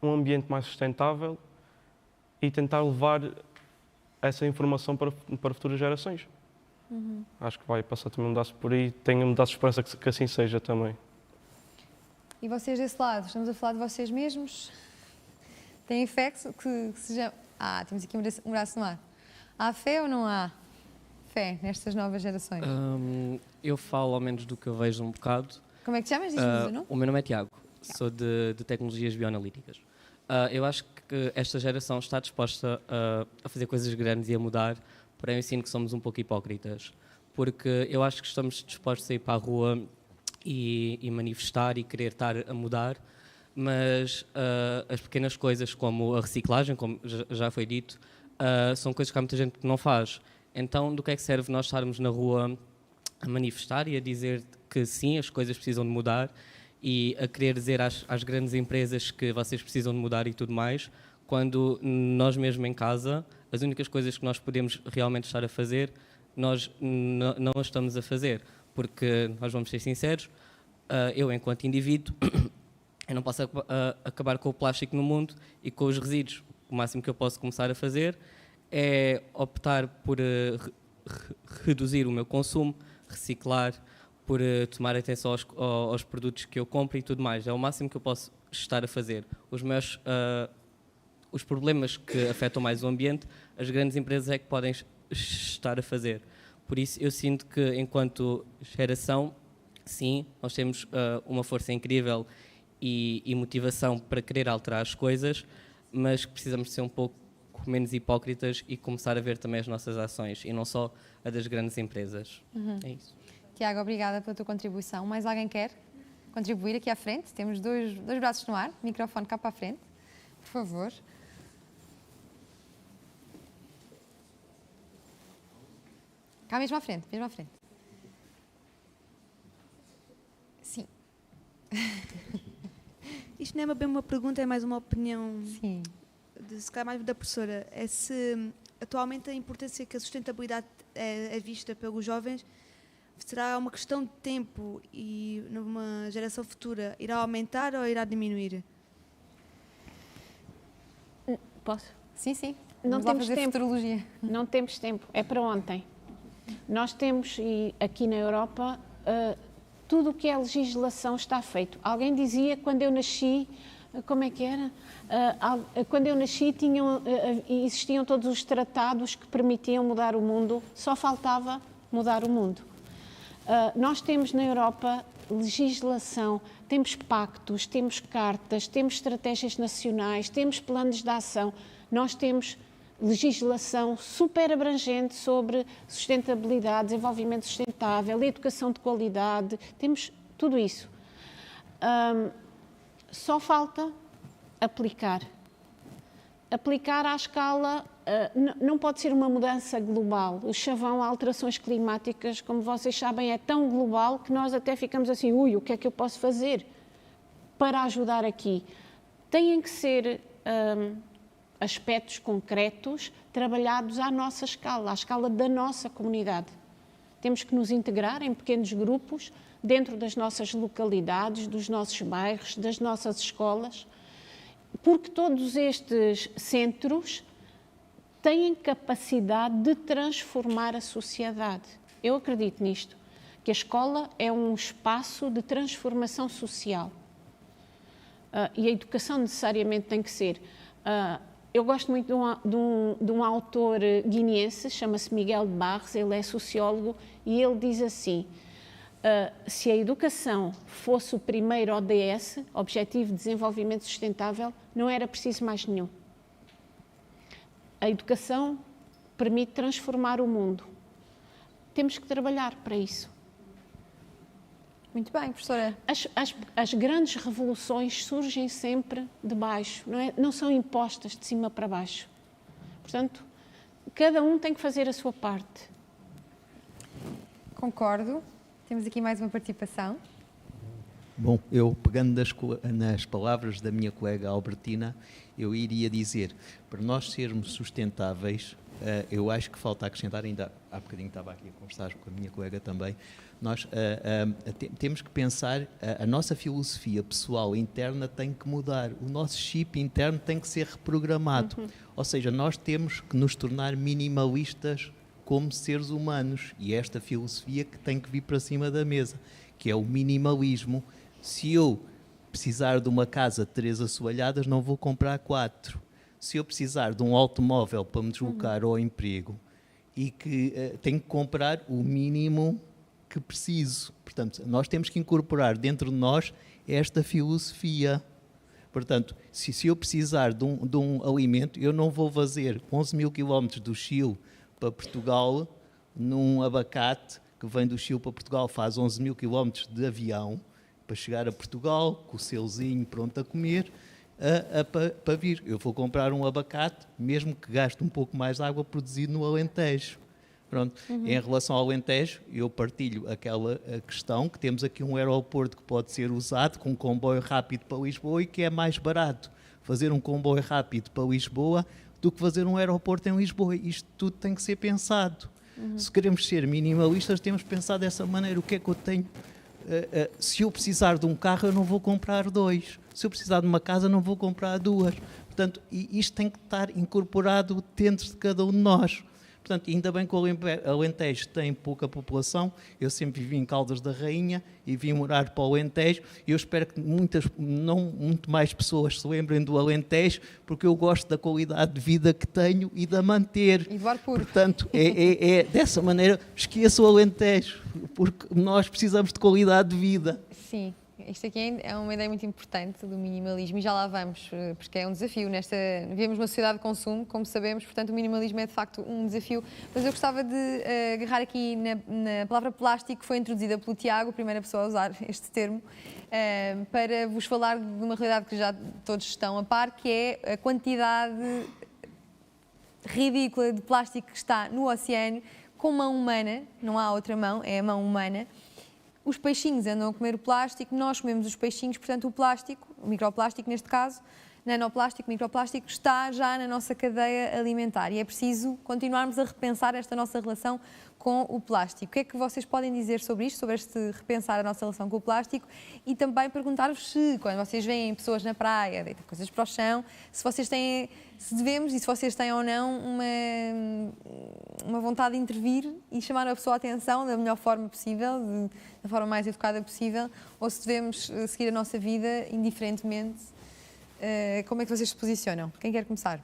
ambiente mais sustentável e tentar levar essa informação para futuras gerações. Acho que vai passar também a mudar-se por aí. Tenho mudança de esperança que assim seja também. E vocês desse lado, estamos a falar de vocês mesmos? Têm fé que sejam... temos aqui um braço no ar. Há fé ou não há fé nestas novas gerações? Eu falo ao menos do que eu vejo um bocado. Como é que te chamas? Diz-me o nome? O meu nome é Tiago, sou de tecnologias bioanalíticas. Eu acho que esta geração está disposta a fazer coisas grandes e a mudar, porém eu sinto que somos um pouco hipócritas, porque eu acho que estamos dispostos a ir para a rua e manifestar e querer estar a mudar, mas as pequenas coisas como a reciclagem, como já foi dito, são coisas que há muita gente que não faz. Então, do que é que serve nós estarmos na rua a manifestar e a dizer que sim, as coisas precisam de mudar e a querer dizer às grandes empresas que vocês precisam de mudar e tudo mais, quando nós mesmo em casa, as únicas coisas que nós podemos realmente estar a fazer, nós não as estamos a fazer. Porque, nós vamos ser sinceros, eu enquanto indivíduo, eu não posso acabar com o plástico no mundo e com os resíduos. O máximo que eu posso começar a fazer é optar por reduzir o meu consumo, reciclar, por tomar atenção aos produtos que eu compro e tudo mais. É o máximo que eu posso estar a fazer. Os problemas que afetam mais o ambiente, as grandes empresas é que podem estar a fazer. Por isso, eu sinto que, enquanto geração, sim, nós temos uma força incrível e motivação para querer alterar as coisas, mas que precisamos ser um pouco menos hipócritas e começar a ver também as nossas ações, e não só a das grandes empresas. É isso. Tiago, obrigada pela tua contribuição. Mais alguém quer contribuir aqui à frente? Temos dois braços no ar, microfone cá para a frente, por favor. Cá mesmo à frente, Sim. Isto não é bem uma pergunta, é mais uma opinião. Sim. Se calhar mais da professora. É se atualmente a importância que a sustentabilidade é vista pelos jovens será uma questão de tempo e numa geração futura irá aumentar ou irá diminuir? Posso? Sim. Não Vamos lá temos fazer tempo. futurologia. Não temos tempo, é para ontem. Nós temos, e aqui na Europa, tudo o que é legislação está feito. Alguém dizia, quando eu nasci, como é que era? Quando eu nasci existiam todos os tratados que permitiam mudar o mundo, só faltava mudar o mundo. Nós temos na Europa legislação, temos pactos, temos cartas, temos estratégias nacionais, temos planos de ação, nós temos legislação super abrangente sobre sustentabilidade, desenvolvimento sustentável, educação de qualidade, temos tudo isso. Só falta aplicar. Aplicar à escala, não pode ser uma mudança global. O chavão a alterações climáticas, como vocês sabem, é tão global que nós até ficamos assim, o que é que eu posso fazer para ajudar aqui? Têm que ser aspectos concretos trabalhados à nossa escala, à escala da nossa comunidade. Temos que nos integrar em pequenos grupos dentro das nossas localidades, dos nossos bairros, das nossas escolas, porque todos estes centros têm capacidade de transformar a sociedade. Eu acredito nisto, que a escola é um espaço de transformação social. E a educação necessariamente tem que ser. Eu gosto muito de um autor guineense, chama-se Miguel de Barros, ele é sociólogo, e ele diz assim, se a educação fosse o primeiro ODS, Objetivo de Desenvolvimento Sustentável, não era preciso mais nenhum. A educação permite transformar o mundo. Temos que trabalhar para isso. Muito bem, professora. As grandes revoluções surgem sempre de baixo, não são impostas de cima para baixo. Portanto, cada um tem que fazer a sua parte. Concordo. Temos aqui mais uma participação. Bom, eu pegando nas palavras da minha colega Albertina, eu iria dizer, para nós sermos sustentáveis, eu acho que falta acrescentar, ainda há bocadinho estava aqui a conversar com a minha colega também, nós temos que pensar, a nossa filosofia pessoal interna tem que mudar, o nosso chip interno tem que ser reprogramado, ou seja, nós temos que nos tornar minimalistas como seres humanos, e é esta filosofia que tem que vir para cima da mesa, que é o minimalismo. Se eu precisar de uma casa de 3 assoalhadas, não vou comprar 4. Se eu precisar de um automóvel para me deslocar ao emprego e que tenho que comprar o mínimo que preciso. Portanto, nós temos que incorporar dentro de nós esta filosofia. Portanto, se eu precisar de um alimento, eu não vou fazer 11 mil quilómetros do Chile para Portugal num abacate que vem do Chile para Portugal, faz 11 mil quilómetros de avião, para chegar a Portugal, com o selzinho pronto a comer, para vir. Eu vou comprar um abacate, mesmo que gaste um pouco mais de água, produzido no Alentejo. Pronto. Em relação ao Alentejo, eu partilho aquela questão que temos aqui um aeroporto que pode ser usado com um comboio rápido para Lisboa e que é mais barato fazer um comboio rápido para Lisboa do que fazer um aeroporto em Lisboa. Isto tudo tem que ser pensado. Se queremos ser minimalistas, temos que pensar dessa maneira. O que é que eu tenho? Se eu precisar de um carro, eu não vou comprar 2. Se eu precisar de uma casa, não vou comprar 2. Portanto, isto tem que estar incorporado dentro de cada um de nós. Portanto, ainda bem que o Alentejo tem pouca população. Eu sempre vivi em Caldas da Rainha e vim morar para o Alentejo. E eu espero que muito mais pessoas se lembrem do Alentejo, porque eu gosto da qualidade de vida que tenho e da manter. E do ar puro. Portanto, é dessa maneira, esqueça o Alentejo, porque nós precisamos de qualidade de vida. Sim. Isto aqui é uma ideia muito importante do minimalismo e já lá vamos, porque é um desafio. Vivemos numa sociedade de consumo, como sabemos, portanto o minimalismo é de facto um desafio. Mas eu gostava de agarrar aqui na palavra plástico, que foi introduzida pelo Tiago, a primeira pessoa a usar este termo, para vos falar de uma realidade que já todos estão a par, que é a quantidade ridícula de plástico que está no oceano, com mão humana, não há outra mão, é a mão humana. Os peixinhos andam a comer o plástico, nós comemos os peixinhos, portanto o plástico, o microplástico neste caso, nanoplástico, microplástico, está já na nossa cadeia alimentar e é preciso continuarmos a repensar esta nossa relação com o plástico. O que é que vocês podem dizer sobre isto, sobre este repensar a nossa relação com o plástico e também perguntar-vos se, quando vocês veem pessoas na praia, deitam coisas para o chão, se devemos e se vocês têm ou não uma vontade de intervir e chamar a pessoa a atenção da melhor forma possível, da forma mais educada possível, ou se devemos seguir a nossa vida indiferentemente. Como é que vocês se posicionam? Quem quer começar?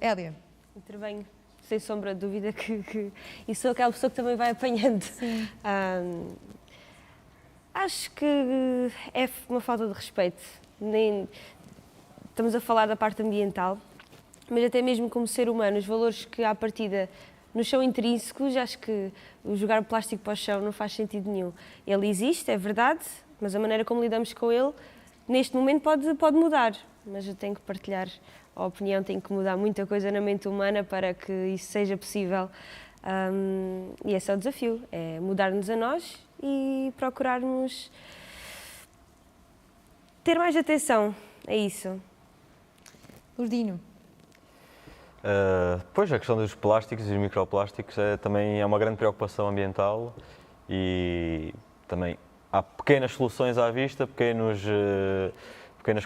Hélia. Intervenho, sem sombra de dúvida, e sou aquela pessoa que também vai apanhando. Sim. Acho que é uma falta de respeito. Estamos a falar da parte ambiental, mas até mesmo como ser humano, os valores que à partida nos são intrínsecos, acho que jogar o plástico para o chão não faz sentido nenhum. Ele existe, é verdade, mas a maneira como lidamos com ele, neste momento pode mudar. Mas eu tenho que partilhar a opinião, tenho que mudar muita coisa na mente humana para que isso seja possível. E esse é o desafio, é mudar-nos a nós e procurarmos ter mais atenção a isso. Lourdino. Pois, a questão dos plásticos e dos microplásticos também é uma grande preocupação ambiental e também há pequenas soluções à vista, pequenas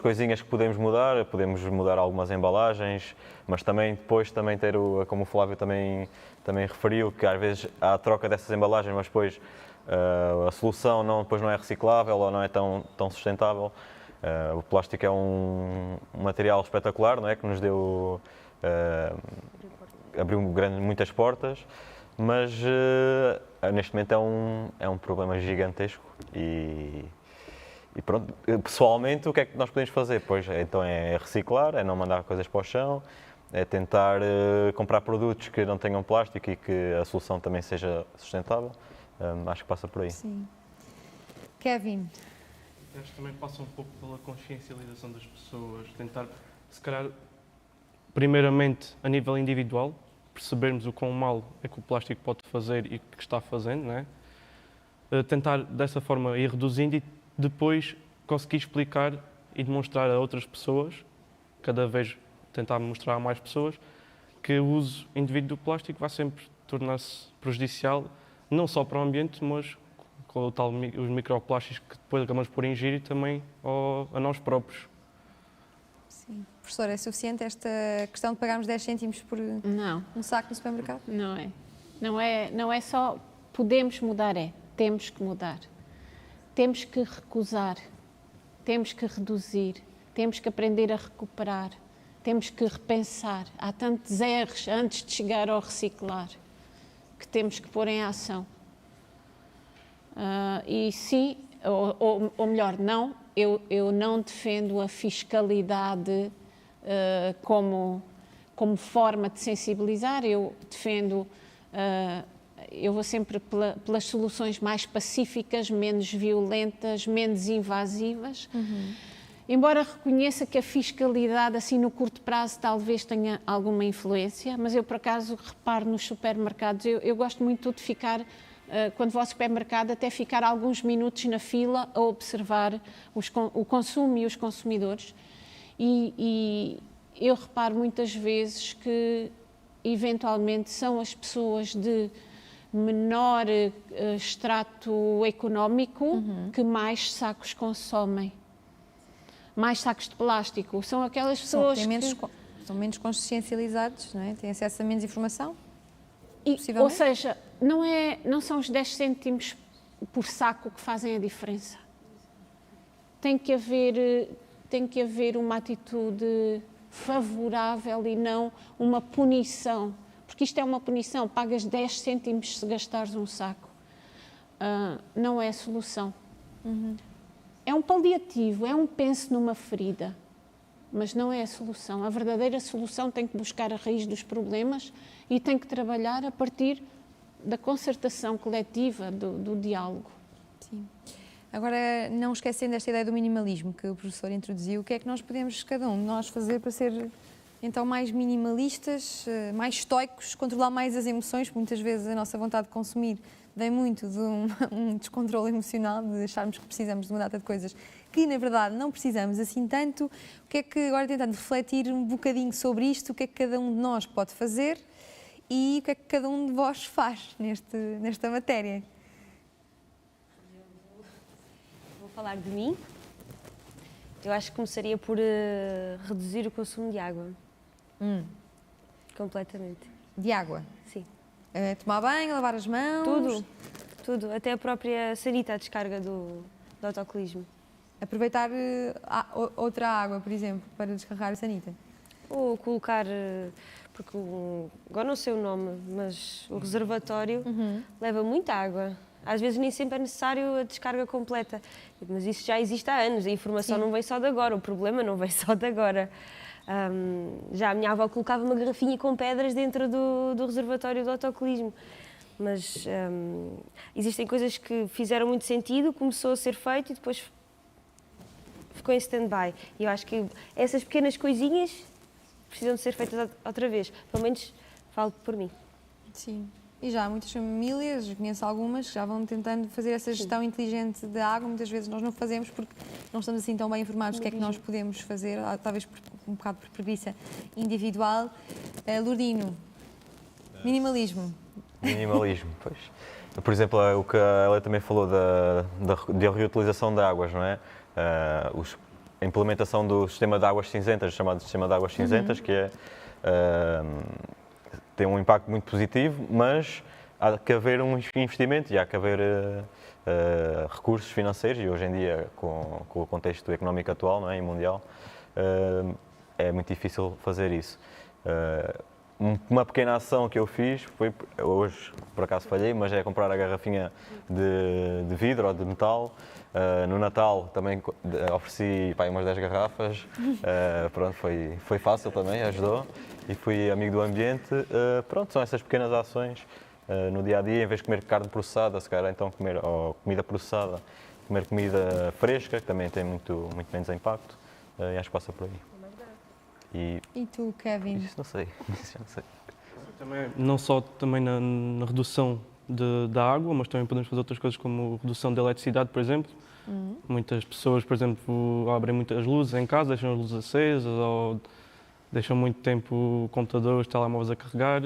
coisinhas que podemos mudar algumas embalagens, mas também depois ter, como o Flávio também referiu, que às vezes há a troca dessas embalagens, mas depois a solução depois não é reciclável ou não é tão sustentável. O plástico é um material espetacular, não é? Que nos deu, abriu muitas portas, mas neste momento é um problema gigantesco e pronto, pessoalmente o que é que nós podemos fazer? Pois, então é reciclar, é não mandar coisas para o chão, é tentar comprar produtos que não tenham plástico e que a solução também seja sustentável. Acho que passa por aí. Sim. Kevin. Acho que também passa um pouco pela consciencialização das pessoas, tentar, se calhar, primeiramente a nível individual, percebermos o quão mal é que o plástico pode fazer e que está fazendo, não é? tentar dessa forma ir reduzindo e depois conseguir explicar e demonstrar a outras pessoas, cada vez tentar mostrar a mais pessoas, que o uso indevido do plástico vai sempre tornar-se prejudicial, não só para o ambiente, mas com o tal, os microplásticos que depois acabamos por ingerir também a nós próprios. Sim. Professora, é suficiente esta questão de pagarmos 10 cêntimos por um saco no supermercado? Não é. Não é só podemos mudar, temos que mudar. Temos que recusar, temos que reduzir, temos que aprender a recuperar, temos que repensar. Há tantos erros antes de chegar ao reciclar que temos que pôr em ação. E sim, ou melhor, não, eu não defendo a fiscalidade como forma de sensibilizar, eu defendo, eu vou sempre pelas soluções mais pacíficas, menos violentas, menos invasivas. Embora reconheça que a fiscalidade, assim, no curto prazo, talvez tenha alguma influência, mas eu, por acaso, reparo nos supermercados, eu gosto muito de ficar, quando vou ao supermercado, até ficar alguns minutos na fila a observar o consumo e os consumidores. E eu reparo muitas vezes que, eventualmente, são as pessoas de menor extrato económico que mais sacos consomem. Mais sacos de plástico. São aquelas pessoas são menos consciencializados, não é? Têm acesso a menos informação? Ou seja, não são os 10 cêntimos por saco que fazem a diferença. Tem que haver uma atitude favorável e não uma punição. Porque isto é uma punição. Pagas 10 cêntimos se gastares um saco. Não é a solução. É um paliativo, é um penso numa ferida, mas não é a solução. A verdadeira solução tem que buscar a raiz dos problemas e tem que trabalhar a partir da concertação coletiva, do diálogo. Sim. Agora, não esquecendo esta ideia do minimalismo que o professor introduziu, o que é que nós podemos, cada um de nós, fazer para ser, então, mais minimalistas, mais estoicos, controlar mais as emoções, porque muitas vezes a nossa vontade de consumir vem muito de um descontrole emocional, de acharmos que precisamos de uma data de coisas que, na verdade, não precisamos assim tanto. O que é que, agora tentando refletir um bocadinho sobre isto, o que é que cada um de nós pode fazer e o que é que cada um de vós faz nesta matéria? Vou falar de mim. Eu acho que começaria por reduzir o consumo de água. Completamente. De água? Sim. Tomar banho, lavar as mãos? Tudo. Até a própria sanita, a descarga do autocolismo. Aproveitar outra água, por exemplo, para descarregar a sanita? Ou colocar, porque agora não sei o nome, mas o reservatório leva muita água. Às vezes nem sempre é necessário a descarga completa. Mas isso já existe há anos, a informação não vem só de agora, o problema não vem só de agora. Já a minha avó colocava uma garrafinha com pedras dentro do reservatório do autocolismo. Mas existem coisas que fizeram muito sentido, começou a ser feito e depois ficou em stand-by. E eu acho que essas pequenas coisinhas precisam de ser feitas outra vez. Pelo menos falo por mim. Sim. E já há muitas famílias, conheço algumas, que já vão tentando fazer essa gestão inteligente da água. Muitas vezes nós não fazemos porque não estamos assim tão bem informados do que é que nós podemos fazer, talvez um bocado por preguiça individual. Lourdino, minimalismo. Minimalismo, pois. Por exemplo, o que ela também falou da reutilização de águas, não é? A implementação do sistema de águas cinzentas, chamado sistema de águas cinzentas, que é... tem um impacto muito positivo, mas há que haver um investimento e há que haver recursos financeiros, e hoje em dia, com o contexto económico atual, não é, e mundial, é muito difícil fazer isso. Uma pequena ação que eu fiz foi, hoje por acaso falhei, mas é comprar a garrafinha de vidro ou de metal. No Natal também ofereci umas 10 garrafas, pronto, foi fácil também, ajudou. E fui amigo do ambiente. Pronto, são essas pequenas ações no dia-a-dia, em vez de comer carne processada, se calhar então comer comida processada, comer comida fresca, que também tem muito menos impacto, e acho que passa por aí. E tu, Kevin? Isso não sei, isso já não sei. Também, não só também na redução da água, mas também podemos fazer outras coisas como redução da eletricidade, por exemplo. Muitas pessoas, por exemplo, abrem muitas luzes em casa, deixam as luzes acesas ou deixam muito tempo o computador, os telemóveis a carregar.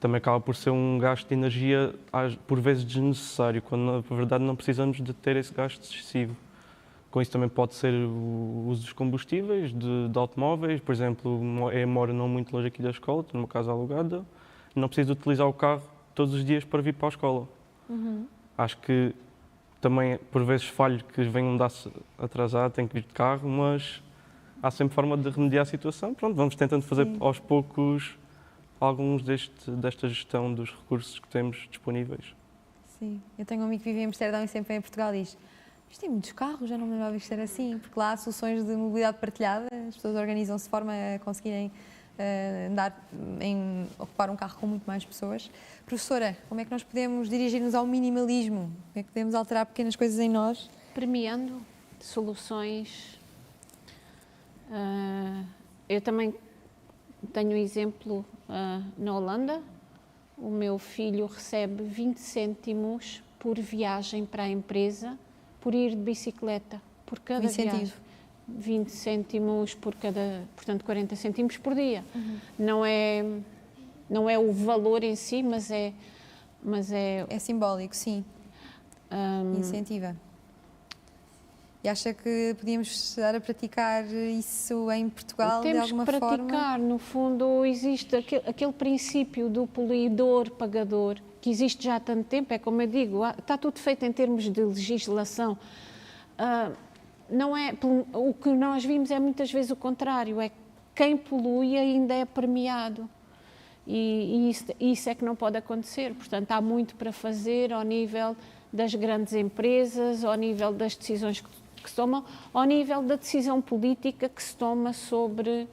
Também acaba por ser um gasto de energia, por vezes, desnecessário, quando na verdade não precisamos de ter esse gasto excessivo. Com isso também pode ser o uso dos combustíveis, de automóveis. Por exemplo, eu moro não muito longe aqui da escola, estou numa casa alugada, não preciso utilizar o carro todos os dias para vir para a escola. Acho que também, por vezes, falho que venho me dar atrasado, tenho que vir de carro, mas há sempre forma de remediar a situação. Pronto, vamos tentando fazer aos poucos alguns desta gestão dos recursos que temos disponíveis. Sim, eu tenho um amigo que vive em Amsterdão e sempre vem em Portugal e diz: isto tem muitos carros, já não me lembrava isto era assim, porque lá há soluções de mobilidade partilhada, as pessoas organizam-se de forma a conseguirem ocupar um carro com muito mais pessoas. Professora, como é que nós podemos dirigir-nos ao minimalismo? Como é que podemos alterar pequenas coisas em nós? Premiando soluções. Eu também tenho um exemplo na Holanda. O meu filho recebe 20 cêntimos por viagem para a empresa, por ir de bicicleta, por cada viagem. 20 cêntimos por cada, portanto 40 cêntimos por dia. Não é o valor em si, mas é... É simbólico, sim. Incentiva. E acha que podíamos estar a praticar isso em Portugal de alguma forma? Temos que praticar, no fundo existe aquele princípio do poluidor-pagador, que existe já há tanto tempo, é como eu digo, está tudo feito em termos de legislação. Não é, o que nós vimos é muitas vezes o contrário, é quem polui ainda é premiado. E isso é que não pode acontecer. Portanto, há muito para fazer ao nível das grandes empresas, ao nível das decisões que se tomam, ao nível da decisão política que se toma sobre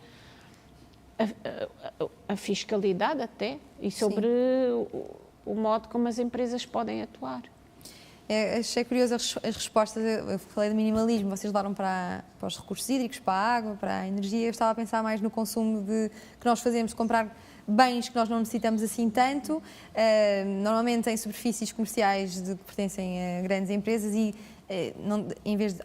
a fiscalidade até e sobre o modo como as empresas podem atuar. Achei curioso as respostas. Eu falei de minimalismo, vocês levaram para os recursos hídricos, para a água, para a energia. Eu estava a pensar mais no consumo que nós fazemos de comprar bens que nós não necessitamos assim tanto, normalmente em superfícies comerciais que pertencem a grandes empresas e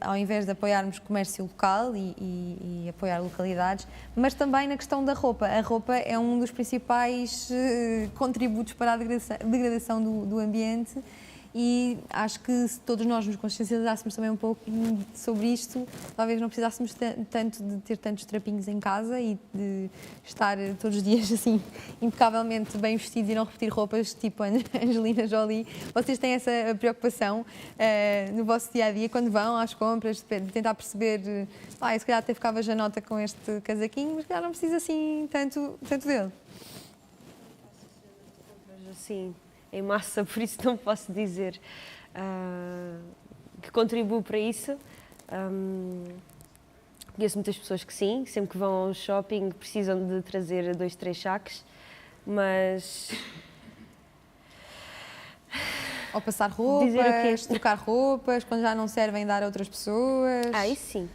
ao invés de apoiarmos comércio local e apoiar localidades, mas também na questão da roupa. A roupa é um dos principais contributos para a degradação do ambiente. E acho que se todos nós nos consciencializássemos também um pouco sobre isto, talvez não precisássemos tanto de ter tantos trapinhos em casa e de estar todos os dias assim impecavelmente bem vestidos e não repetir roupas tipo Angelina Jolie. Vocês têm essa preocupação no vosso dia-a-dia quando vão às compras, de tentar perceber, se calhar até ficava já nota com este casaquinho, mas se calhar não precisa assim tanto dele. Sim. Em massa, por isso não posso dizer que contribuo para isso. Conheço muitas pessoas que sim, sempre que vão ao shopping precisam de trazer 2, 3 saques, mas... Ou passar roupas, trocar roupas, quando já não servem, dar a outras pessoas. Isso sim,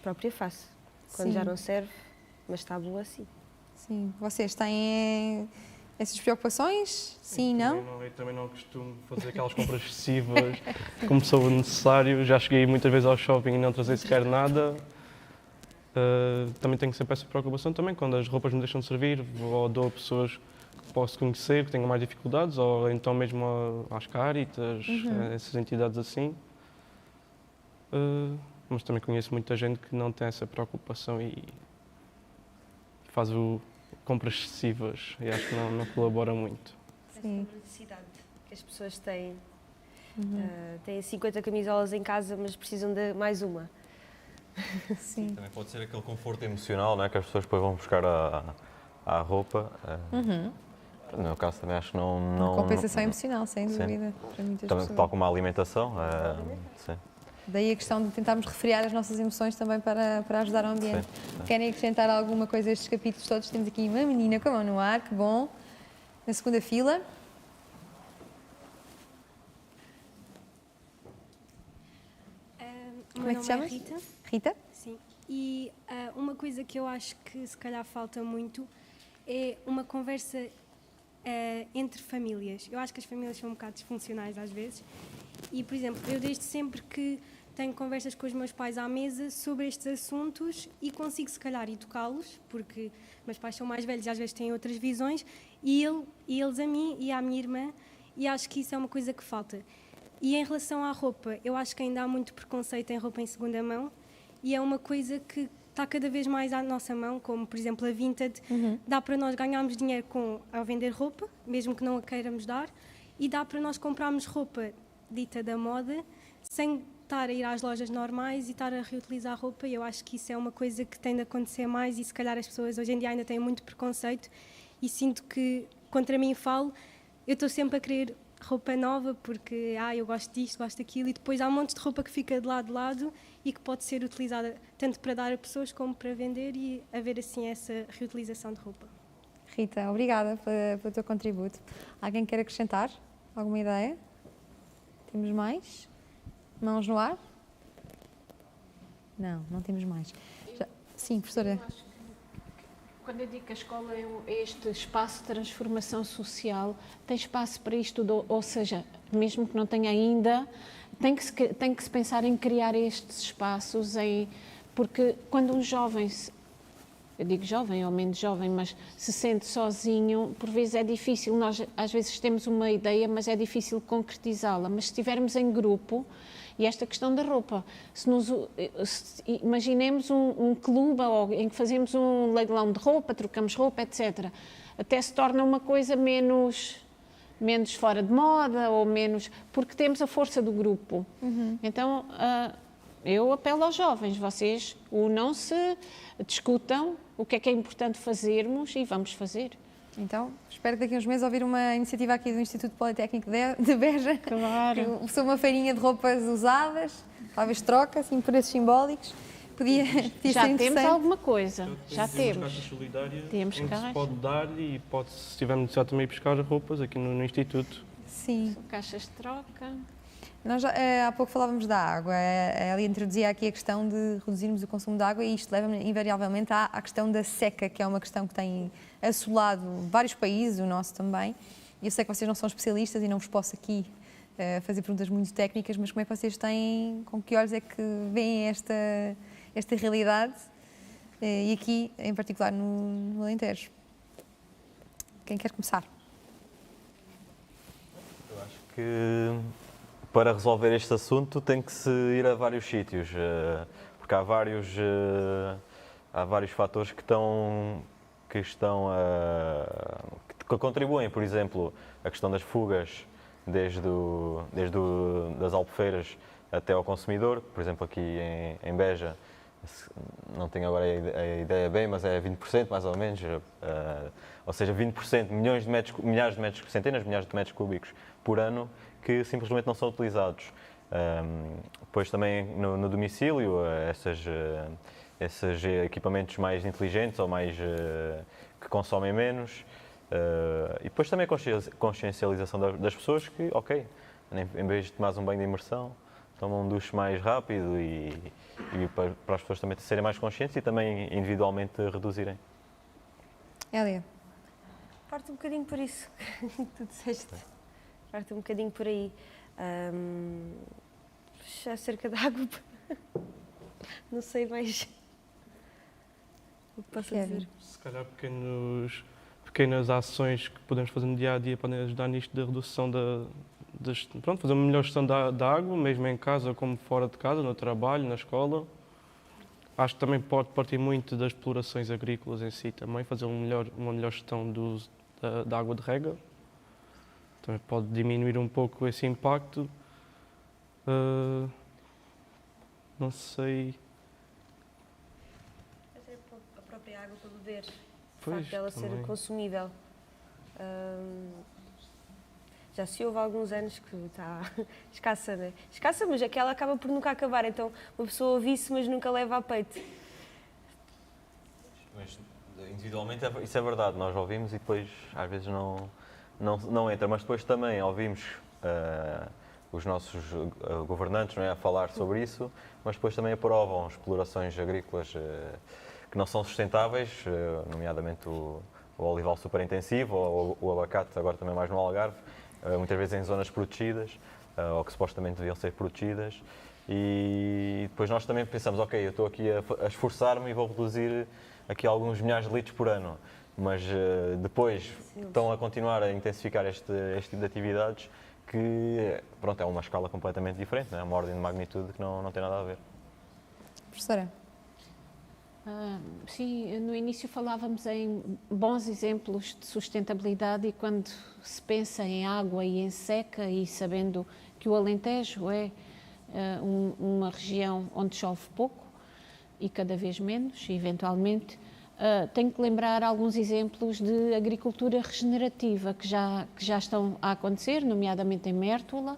própria faço. Quando já não serve, mas está boa assim. Sim, vocês têm... essas preocupações? Sim, não? Eu também não costumo fazer aquelas compras excessivas como sou necessário. Já cheguei muitas vezes ao shopping e não trazer sequer nada. Também tenho sempre essa preocupação também, quando as roupas me deixam de servir, ou dou a pessoas que posso conhecer, que tenham mais dificuldades, ou então mesmo às Caritas, essas entidades assim. Mas também conheço muita gente que não tem essa preocupação e faz compras excessivas e acho que não colabora muito. Sim. Essa necessidade que as pessoas têm. Têm 50 camisolas em casa, mas precisam de mais uma. Sim. Também pode ser aquele conforto emocional, não é? Que as pessoas depois vão buscar à roupa. No meu caso também acho que não... Compensação emocional, sem dúvida, para muitas pessoas. Tal como a alimentação. Sim. Daí a questão de tentarmos refriar as nossas emoções também para ajudar o ambiente. Sim. Querem acrescentar alguma coisa a estes capítulos todos? Temos aqui uma menina com a mão no ar, que bom. Na segunda fila. Como é que te chamas? Rita. Rita? Sim. E uma coisa que eu acho que se calhar falta muito é uma conversa entre famílias. Eu acho que as famílias são um bocado disfuncionais às vezes e, por exemplo, eu desde sempre que tenho conversas com os meus pais à mesa sobre estes assuntos e consigo se calhar educá-los, porque meus pais são mais velhos e às vezes têm outras visões, e eles a mim e à minha irmã, e acho que isso é uma coisa que falta. E em relação à roupa, eu acho que ainda há muito preconceito em roupa em segunda mão e é uma coisa que está cada vez mais à nossa mão, como por exemplo a Vinted, dá para nós ganharmos dinheiro ao vender roupa, mesmo que não a queiramos dar, e dá para nós comprarmos roupa dita da moda, sem estar a ir às lojas normais e estar a reutilizar roupa, e eu acho que isso é uma coisa que tem de acontecer mais e se calhar as pessoas hoje em dia ainda têm muito preconceito e sinto que, contra mim falo, eu estou sempre a querer roupa nova porque eu gosto disto, gosto daquilo, e depois há um monte de roupa que fica de lado e que pode ser utilizada tanto para dar a pessoas como para vender e haver assim essa reutilização de roupa. Rita, obrigada pelo teu contributo. Alguém quer acrescentar alguma ideia? Temos mais? Mãos no ar? Não temos mais. Sim, professora. Quando eu digo que a escola é este espaço de transformação social, tem espaço para isto, ou seja, mesmo que não tenha ainda, tem que se pensar em criar estes espaços, porque quando um jovem, eu digo jovem ou menos jovem, mas se sente sozinho, por vezes é difícil, nós às vezes temos uma ideia, mas é difícil concretizá-la, mas se estivermos em grupo. E esta questão da roupa, imaginemos um clube em que fazemos um leilão de roupa, trocamos roupa, etc. Até se torna uma coisa menos fora de moda, ou menos, porque temos a força do grupo. Então, eu apelo aos jovens, vocês unam-se, discutam o que é importante fazermos e vamos fazer. Então, espero que daqui a uns meses ouvir uma iniciativa aqui do Instituto Politécnico de Beja. Claro. Que sou uma feirinha de roupas usadas, talvez troca, assim, por esses simbólicos. Podia já ser temos alguma coisa, já temos. Caixas solidárias, temos onde caixas. se pode dar e pode, se tivermos necessidade, também buscar roupas aqui no Instituto. Sim. Caixas de troca. Nós há pouco falávamos da água, ela introduzia aqui a questão de reduzirmos o consumo de água e isto leva invariavelmente à questão da seca, que é uma questão que tem assolado vários países, o nosso também. Eu sei que vocês não são especialistas e não vos posso aqui fazer perguntas muito técnicas, mas como é que vocês têm, com que olhos é que veem esta realidade e aqui, em particular, no Alentejo? Quem quer começar? Eu acho que para resolver este assunto tem que se ir a vários sítios, porque há vários fatores que contribuem. Por exemplo, a questão das fugas desde das albufeiras até ao consumidor. Por exemplo, aqui em Beja, não tenho agora a ideia bem, mas é 20% mais ou menos, ou seja, 20%, centenas de milhares de metros cúbicos por ano que simplesmente não são utilizados. Depois também no domicílio, esses equipamentos mais inteligentes ou mais que consomem menos. E depois também a consciencialização das pessoas que, ok, em vez de tomar um banho de imersão, tomam um duche mais rápido e para as pessoas também serem mais conscientes e também individualmente reduzirem. Hélia. Parte um bocadinho por isso que tu disseste. Parte um bocadinho por aí. Acerca da água, não sei mais o que posso dizer. Se calhar pequenas ações que podemos fazer no dia a dia podem ajudar nisto da redução fazer uma melhor gestão da água, mesmo em casa como fora de casa, no trabalho, na escola. Acho que também pode partir muito das explorações agrícolas em si também, fazer uma melhor gestão do uso da água de rega. Também pode diminuir um pouco esse impacto. Não sei. Até a própria água para beber, o Pois, facto dela ser também. consumível. Já se houve alguns anos que está escassa, né? Escassa, mas é que ela acaba por nunca acabar, então uma pessoa ouve isso, mas nunca leva a peito. Mas individualmente isso é verdade, nós ouvimos e depois às vezes não entra, mas depois também ouvimos os nossos governantes, não é, a falar sobre isso, mas depois também aprovam explorações agrícolas que não são sustentáveis, nomeadamente o o olival super intensivo, ou o abacate, agora também mais no Algarve, muitas vezes em zonas protegidas, ou que supostamente deviam ser protegidas. E depois nós também pensamos, ok, eu estou aqui a esforçar-me e vou reduzir aqui alguns milhares de litros por ano, mas depois estão a continuar a intensificar este tipo de atividades que, pronto, é uma escala completamente diferente, é uma ordem de magnitude que não tem nada a ver. Professora? Sim, no início falávamos em bons exemplos de sustentabilidade e quando se pensa em água e em seca e sabendo que o Alentejo é uma região onde chove pouco e cada vez menos, eventualmente, tenho que lembrar alguns exemplos de agricultura regenerativa que já estão a acontecer, nomeadamente em Mértola.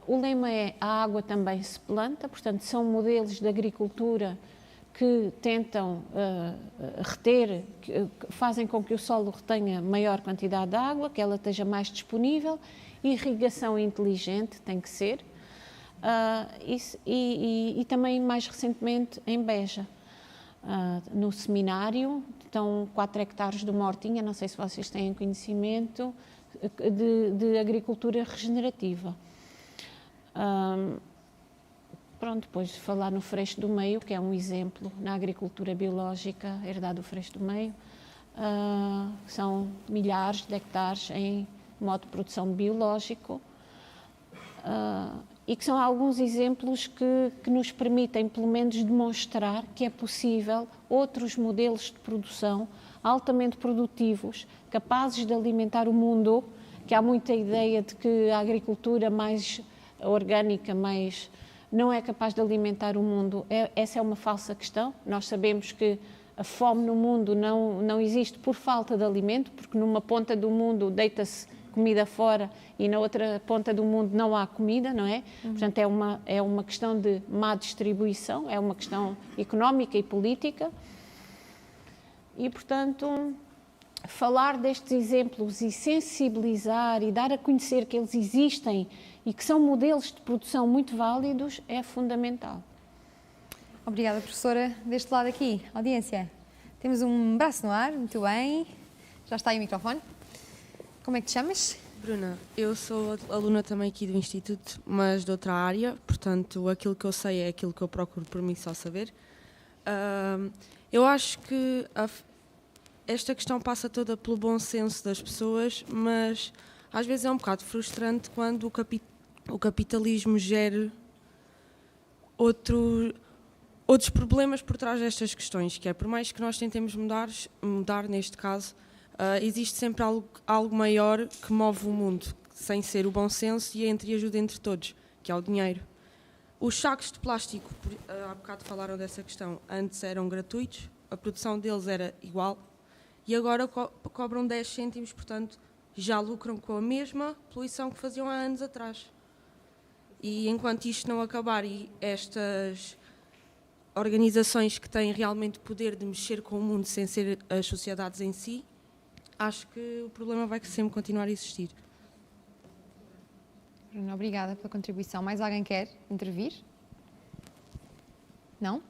O lema é a água também se planta, portanto são modelos de agricultura que tentam reter, que fazem com que o solo retenha maior quantidade de água, que ela esteja mais disponível. Irrigação inteligente tem que ser. E também, mais recentemente, em Beja, no seminário, estão 4 hectares de uma hortinha, não sei se vocês têm conhecimento, de agricultura regenerativa. Pronto, depois falar no Freixo do Meio, que é um exemplo na agricultura biológica herdado do Freixo do Meio. São milhares de hectares em modo de produção biológico. E que são alguns exemplos que nos permitem, pelo menos, demonstrar que é possível outros modelos de produção altamente produtivos, capazes de alimentar o mundo, que há muita ideia de que a agricultura mais orgânica, não é capaz de alimentar o mundo. Essa é uma falsa questão. Nós sabemos que a fome no mundo não existe por falta de alimento, porque numa ponta do mundo deita-se comida fora e na outra ponta do mundo não há comida, não é? Portanto, é uma questão de má distribuição, é uma questão económica e política. E, portanto, falar destes exemplos e sensibilizar e dar a conhecer que eles existem e que são modelos de produção muito válidos é fundamental. Obrigada, professora. Deste lado aqui, audiência, temos um braço no ar, muito bem. Já está aí o microfone. Como é que te chamas? Bruna, eu sou aluna também aqui do Instituto, mas de outra área, portanto, aquilo que eu sei é aquilo que eu procuro por mim só saber. Eu acho que esta questão passa toda pelo bom senso das pessoas, mas às vezes é um bocado frustrante quando o capitalismo gera outros problemas por trás destas questões, que é, por mais que nós tentemos mudar neste caso, existe sempre algo maior que move o mundo, sem ser o bom senso e a entreajuda entre todos, que é o dinheiro. Os sacos de plástico, há bocado falaram dessa questão, antes eram gratuitos, a produção deles era igual e agora cobram 10 cêntimos, portanto já lucram com a mesma poluição que faziam há anos atrás. E enquanto isto não acabar e estas organizações que têm realmente poder de mexer com o mundo sem ser as sociedades em si, acho que o problema vai sempre continuar a existir. Bruna, obrigada pela contribuição. Mais alguém quer intervir? Não?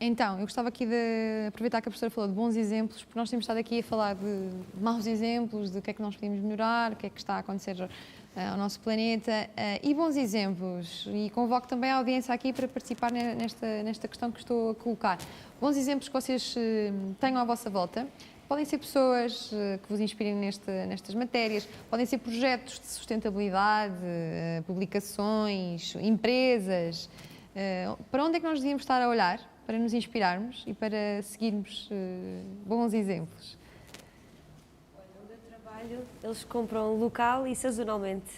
Então, eu gostava aqui de aproveitar que a professora falou de bons exemplos, porque nós temos estado aqui a falar de maus exemplos, de o que é que nós podemos melhorar, o que é que está a acontecer ao nosso planeta, e bons exemplos. E convoco também a audiência aqui para participar nesta questão que estou a colocar. Bons exemplos que vocês tenham à vossa volta. Podem ser pessoas que vos inspirem nestas matérias, podem ser projetos de sustentabilidade, publicações, empresas. Para onde é que nós devíamos estar a olhar para nos inspirarmos e para seguirmos bons exemplos? Onde eu trabalho, eles compram local e sazonalmente.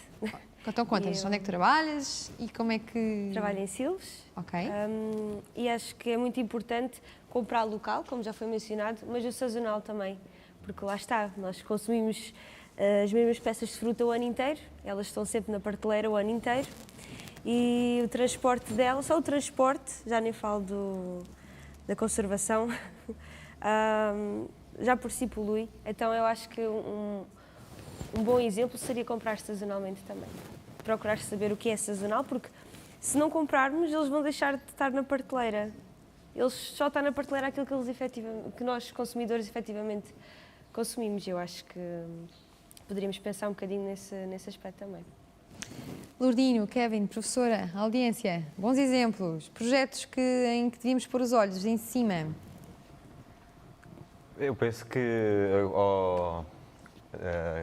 Então conta-nos, onde é que trabalhas e como é que... Trabalho em Silos. Ok. E acho que é muito importante comprar local, como já foi mencionado, mas o sazonal também, porque lá está, nós consumimos as mesmas peças de fruta o ano inteiro, elas estão sempre na prateleira o ano inteiro, e o transporte delas, só o transporte, já nem falo da conservação, já por si polui, então eu acho que um bom exemplo seria comprar sazonalmente também. Procurar saber o que é sazonal, porque se não comprarmos, eles vão deixar de estar na prateleira. eles só está na prateleira aquilo que nós consumidores efetivamente consumimos. Eu acho que poderíamos pensar um bocadinho nesse aspecto também. Lourdinho, Kevin, professora, audiência, bons exemplos, projetos em que devíamos pôr os olhos em cima. Eu penso que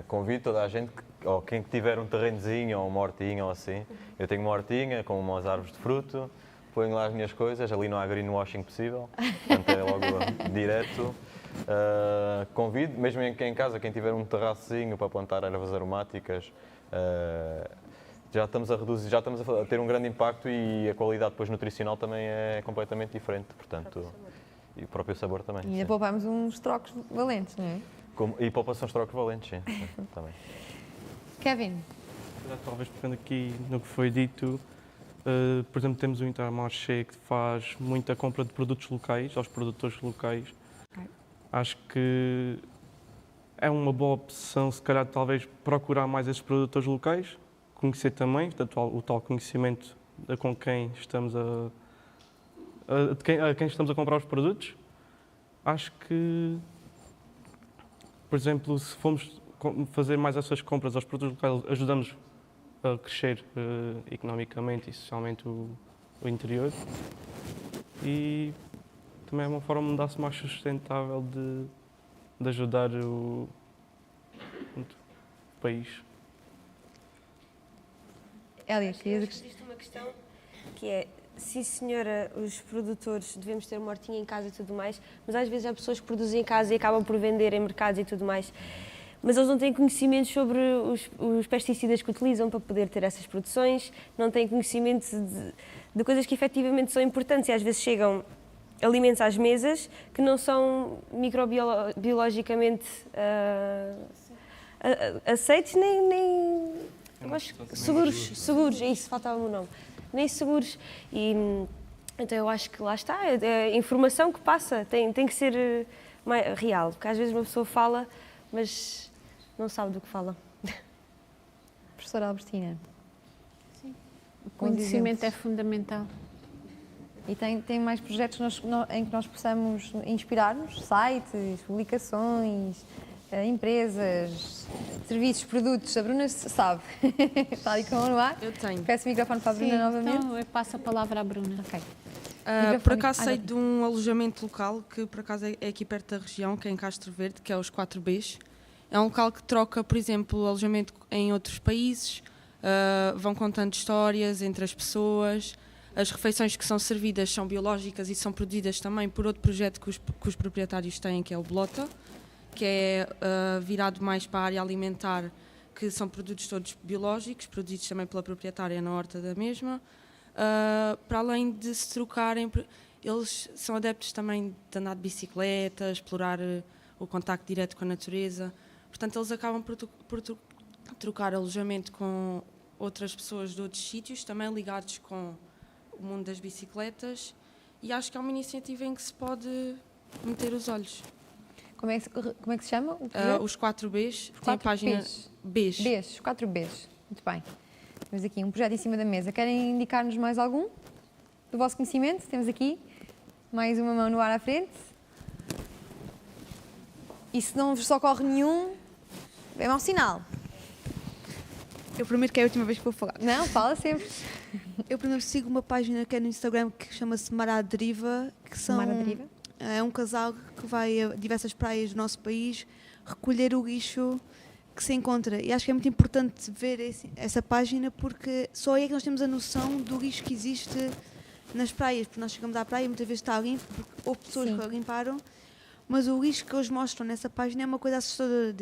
convido toda a gente, ou quem tiver um terrenozinho ou uma hortinha ou assim, eu tenho uma hortinha com umas árvores de fruto, ponho lá as minhas coisas, ali não há greenwashing possível, portanto é logo direto. Convido, mesmo em casa, quem tiver um terraçozinho para plantar ervas aromáticas, já estamos a reduzir, já estamos a ter um grande impacto e a qualidade depois nutricional também é completamente diferente, portanto, e o próprio sabor também. E ainda poupamos uns trocos valentes, não é? E poupa-se uns trocos valentes, sim, também. Kevin. Talvez pegando aqui no que foi dito, por exemplo, temos o Intermarché que faz muita compra de produtos locais, aos produtores locais. Acho que é uma boa opção, se calhar, talvez procurar mais esses produtores locais, conhecer também, portanto, o tal conhecimento com quem estamos a quem estamos a comprar os produtos. Acho que, por exemplo, se formos fazer mais essas compras aos produtos locais, ajudamos a crescer economicamente e socialmente o interior. E também é uma forma de mudar-se mais sustentável de ajudar o país. Elia, existe uma questão que é, sim senhora, os produtores devemos ter uma hortinha em casa e tudo mais, mas às vezes há pessoas que produzem em casa e acabam por vender em mercados e tudo mais, mas eles não têm conhecimento sobre os pesticidas que utilizam para poder ter essas produções, não têm conhecimento de coisas que efetivamente são importantes e às vezes chegam alimentos às mesas que não são microbiologicamente aceitos nem seguros, é isso, faltava-me o nome, nem seguros. E então eu acho que lá está, é a informação que passa, tem que ser real, porque às vezes uma pessoa fala, mas não sabe do que fala. Professora Albertina. Sim. O conhecimento é fundamental. E tem mais projetos em que nós possamos inspirar-nos? Sites, publicações, empresas, serviços, produtos. A Bruna sabe. Está ali com a mão no ar. Eu tenho. Peço o microfone para a Bruna novamente. Então eu passo a palavra à Bruna. Ok. Por acaso sei de um alojamento local que por acaso é aqui perto da região, que é em Castro Verde, que é os 4Bs. É um local que troca, por exemplo, alojamento em outros países, vão contando histórias entre as pessoas. As refeições que são servidas são biológicas e são produzidas também por outro projeto que os proprietários têm, que é o Blota, que é virado mais para a área alimentar, que são produtos todos biológicos, produzidos também pela proprietária na horta da mesma. Para além de se trocarem, eles são adeptos também de andar de bicicleta, explorar o contacto direto com a natureza. Portanto, eles acabam por trocar alojamento com outras pessoas de outros sítios, também ligados com o mundo das bicicletas, e acho que é uma iniciativa em que se pode meter os olhos. Como é que se chama? Os 4Bs, tem a página Bs. Bs, os 4Bs. Muito bem. Temos aqui um projeto em cima da mesa. Querem indicar-nos mais algum do vosso conhecimento? Temos aqui mais uma mão no ar à frente. E se não vos socorre nenhum, é mau sinal. Eu prometo que é a última vez que vou falar. Não, fala sempre. Eu, por exemplo, sigo uma página que é no Instagram que chama-se Mar à Deriva, que são... Mar à Deriva? É um casal que vai a diversas praias do nosso país recolher o lixo que se encontra. E acho que é muito importante ver essa página, porque só aí é que nós temos a noção do lixo que existe nas praias. Porque nós chegamos à praia e muitas vezes está limpo, porque houve pessoas que a limparam, mas o lixo que eles mostram nessa página é uma coisa assustadora.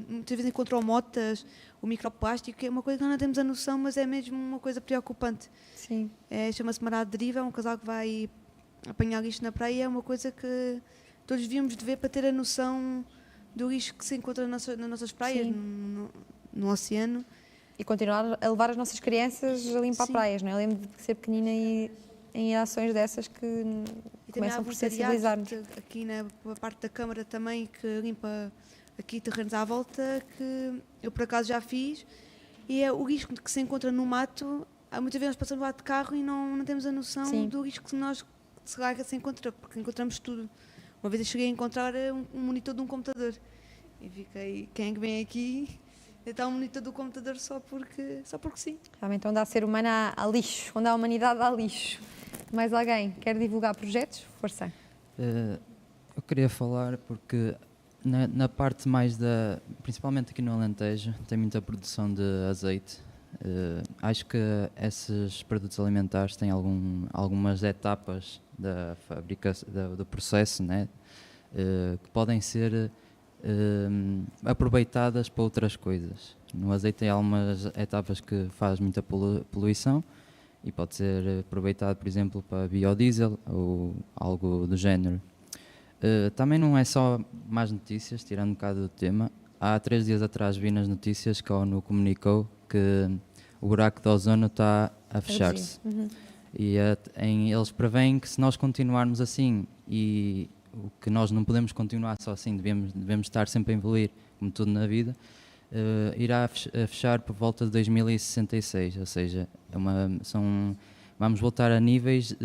Muitas vezes encontram motas, o microplástico, que é uma coisa que nós não temos a noção, mas é mesmo uma coisa preocupante. Sim. Chama-se Mar à Deriva, é um casal que vai apanhar lixo na praia, é uma coisa que todos devíamos de ver para ter a noção do lixo que se encontra nas nossas praias, no oceano. E continuar a levar as nossas crianças a limpar praias, não é? Eu lembro de ser pequenina e em ações dessas que começam por sensibilizar-nos. Aqui na parte da Câmara também, que limpa aqui terrenos à volta, que eu por acaso já fiz, e é o lixo que se encontra no mato. Muitas vezes nós passamos lá de carro e não temos a noção do lixo que nós se calhar se encontra, porque encontramos tudo. Uma vez eu cheguei a encontrar um monitor de um computador e fiquei, quem é que vem aqui deitar um monitor do computador só porque sim. Realmente, onde há ser humano há lixo, onde há humanidade há lixo. Mais alguém quer divulgar projetos? Força. Eu queria falar porque na parte mais principalmente aqui no Alentejo, tem muita produção de azeite. Acho que esses produtos alimentares têm algumas etapas da fabricação, do processo, né? Que podem ser aproveitadas para outras coisas. No azeite tem algumas etapas que faz muita poluição e pode ser aproveitado, por exemplo, para biodiesel ou algo do género. Também não é só más notícias, tirando um bocado do tema. Há 3 dias atrás vi nas notícias que a ONU comunicou que o buraco de ozono está a fechar-se. E eles preveem que se nós continuarmos assim, e o que nós não podemos continuar só assim, devemos estar sempre a evoluir, como tudo na vida, irá fechar por volta de 2066, ou seja, vamos voltar a níveis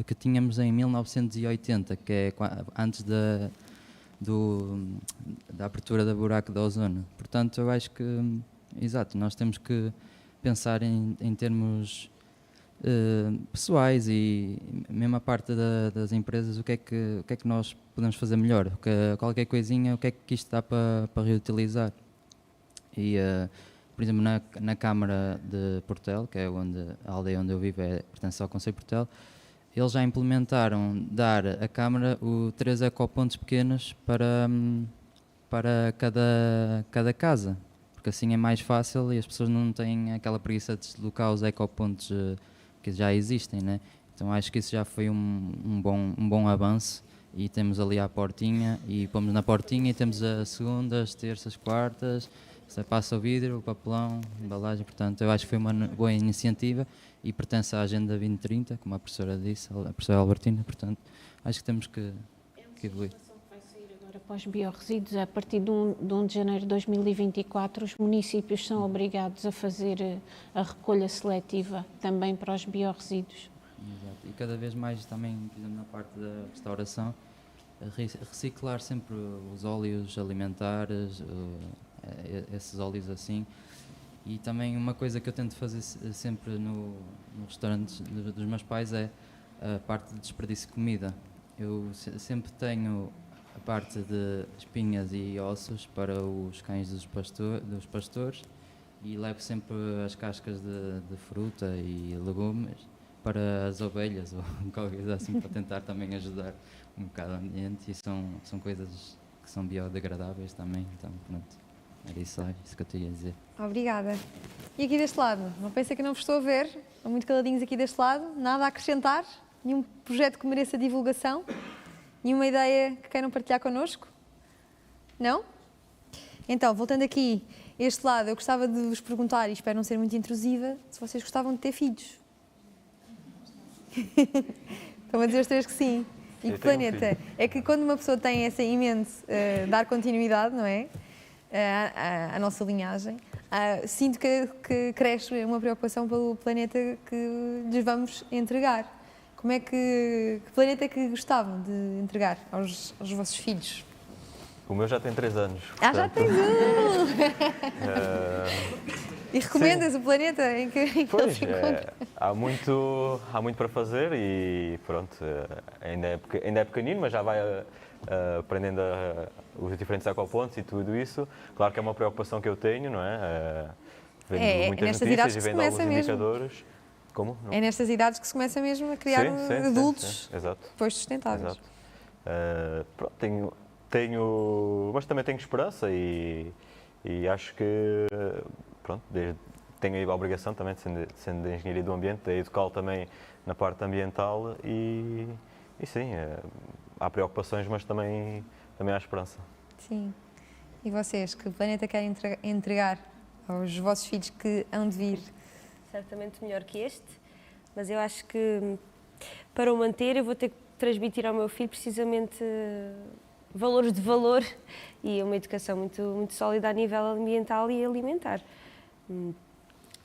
que tínhamos em 1980, que é antes da abertura do buraco de ozono. Portanto, eu acho que, exato, nós temos que pensar em termos pessoais e mesmo a parte das empresas, o que é que nós podemos fazer melhor, qualquer coisinha, o que é que isto dá para reutilizar. E, por exemplo, na Câmara de Portel, que é a aldeia onde eu vivo pertence ao Concelho de Portel, eles já implementaram dar à Câmara 3 ecopontos pequenos para cada casa, porque assim é mais fácil e as pessoas não têm aquela preguiça de deslocar os ecopontos que já existem, né? Então acho que isso já foi um bom avanço, e temos ali a portinha e pomos na portinha e temos as segundas, terças, quartas, você passa o vidro, o papelão, a embalagem. Portanto, eu acho que foi uma boa iniciativa e pertence à Agenda 2030, como a professora disse, a professora Albertina. Portanto, acho que temos que evoluir. Vai sair agora para os biorresíduos. A partir de 1 de janeiro de 2024, os municípios são obrigados a fazer a recolha seletiva também para os biorresíduos. Exato. E cada vez mais também, por exemplo, na parte da restauração, reciclar sempre os óleos alimentares, esses óleos assim. E também uma coisa que eu tento fazer sempre no restaurante dos meus pais é a parte de desperdício de comida. Eu sempre tenho a parte de espinhas e ossos para os cães dos pastores, e levo sempre as cascas de fruta e legumes para as ovelhas ou qualquer coisa assim, para tentar também ajudar um bocado o ambiente. E são coisas que são biodegradáveis também. Então, pronto. Era isso que eu tinha a dizer. Obrigada. E aqui deste lado? Não pensem que não vos estou a ver. Estão muito caladinhos aqui deste lado. Nada a acrescentar? Nenhum projeto que mereça divulgação? Nenhuma ideia que queiram partilhar connosco? Não? Então, voltando aqui, este lado, eu gostava de vos perguntar, e espero não ser muito intrusiva, se vocês gostavam de ter filhos. Estão a dizer os 3 que sim. E que planeta? É que quando uma pessoa tem essa imensa dar continuidade, não é? A nossa linhagem, sinto que cresce uma preocupação pelo planeta que lhes vamos entregar. Que planeta é que gostavam de entregar aos vossos filhos? O meu já tem 3 anos. Portanto... já tens um! E recomendas o planeta em que ele se encontra? Há muito para fazer e pronto, ainda é pequenino, mas já vai aprendendo os diferentes ecopontos e tudo isso. Claro que é uma preocupação que eu tenho, não é? Vendo muitas notícias e vendo alguns indicadores. Como? Não? É nestas idades que se começa mesmo a criar adultos depois sustentáveis. Exato. Pronto, mas também tenho esperança e acho que pronto, tenho a obrigação também de sendo de engenharia do ambiente, de educá-lo também na parte ambiental e sim, há preocupações, mas também há esperança. Sim. E vocês, que planeta querem entregar aos vossos filhos que hão de vir? Certamente melhor que este, mas eu acho que para o manter eu vou ter que transmitir ao meu filho precisamente valores de valor e uma educação muito, muito sólida a nível ambiental e alimentar.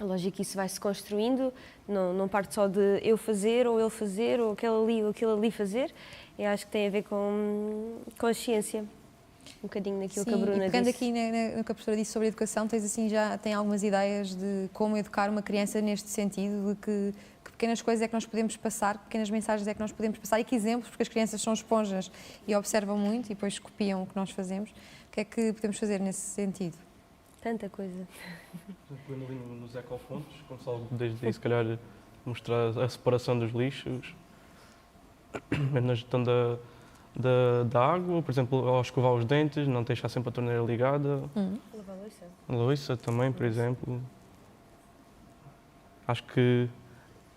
É lógico que isso vai se construindo, não parte só de eu fazer, ou ele fazer, ou aquele ali fazer. Eu acho que tem a ver com a ciência, um bocadinho naquilo que a Bruna e pegando disse. aqui no que a professora disse sobre a educação, tem algumas ideias de como educar uma criança neste sentido, de que pequenas coisas é que nós podemos passar, pequenas mensagens é que nós podemos passar e que exemplos, porque as crianças são esponjas e observam muito e depois copiam o que nós fazemos. O que é que podemos fazer nesse sentido? Tanta coisa. Ali nos ecofontes, começar desde aí, se calhar, mostrar a separação dos lixos, na gestão da água, por exemplo, ao escovar os dentes, não deixar sempre a torneira ligada. Lavar a louça. A louça também, por exemplo. Acho que,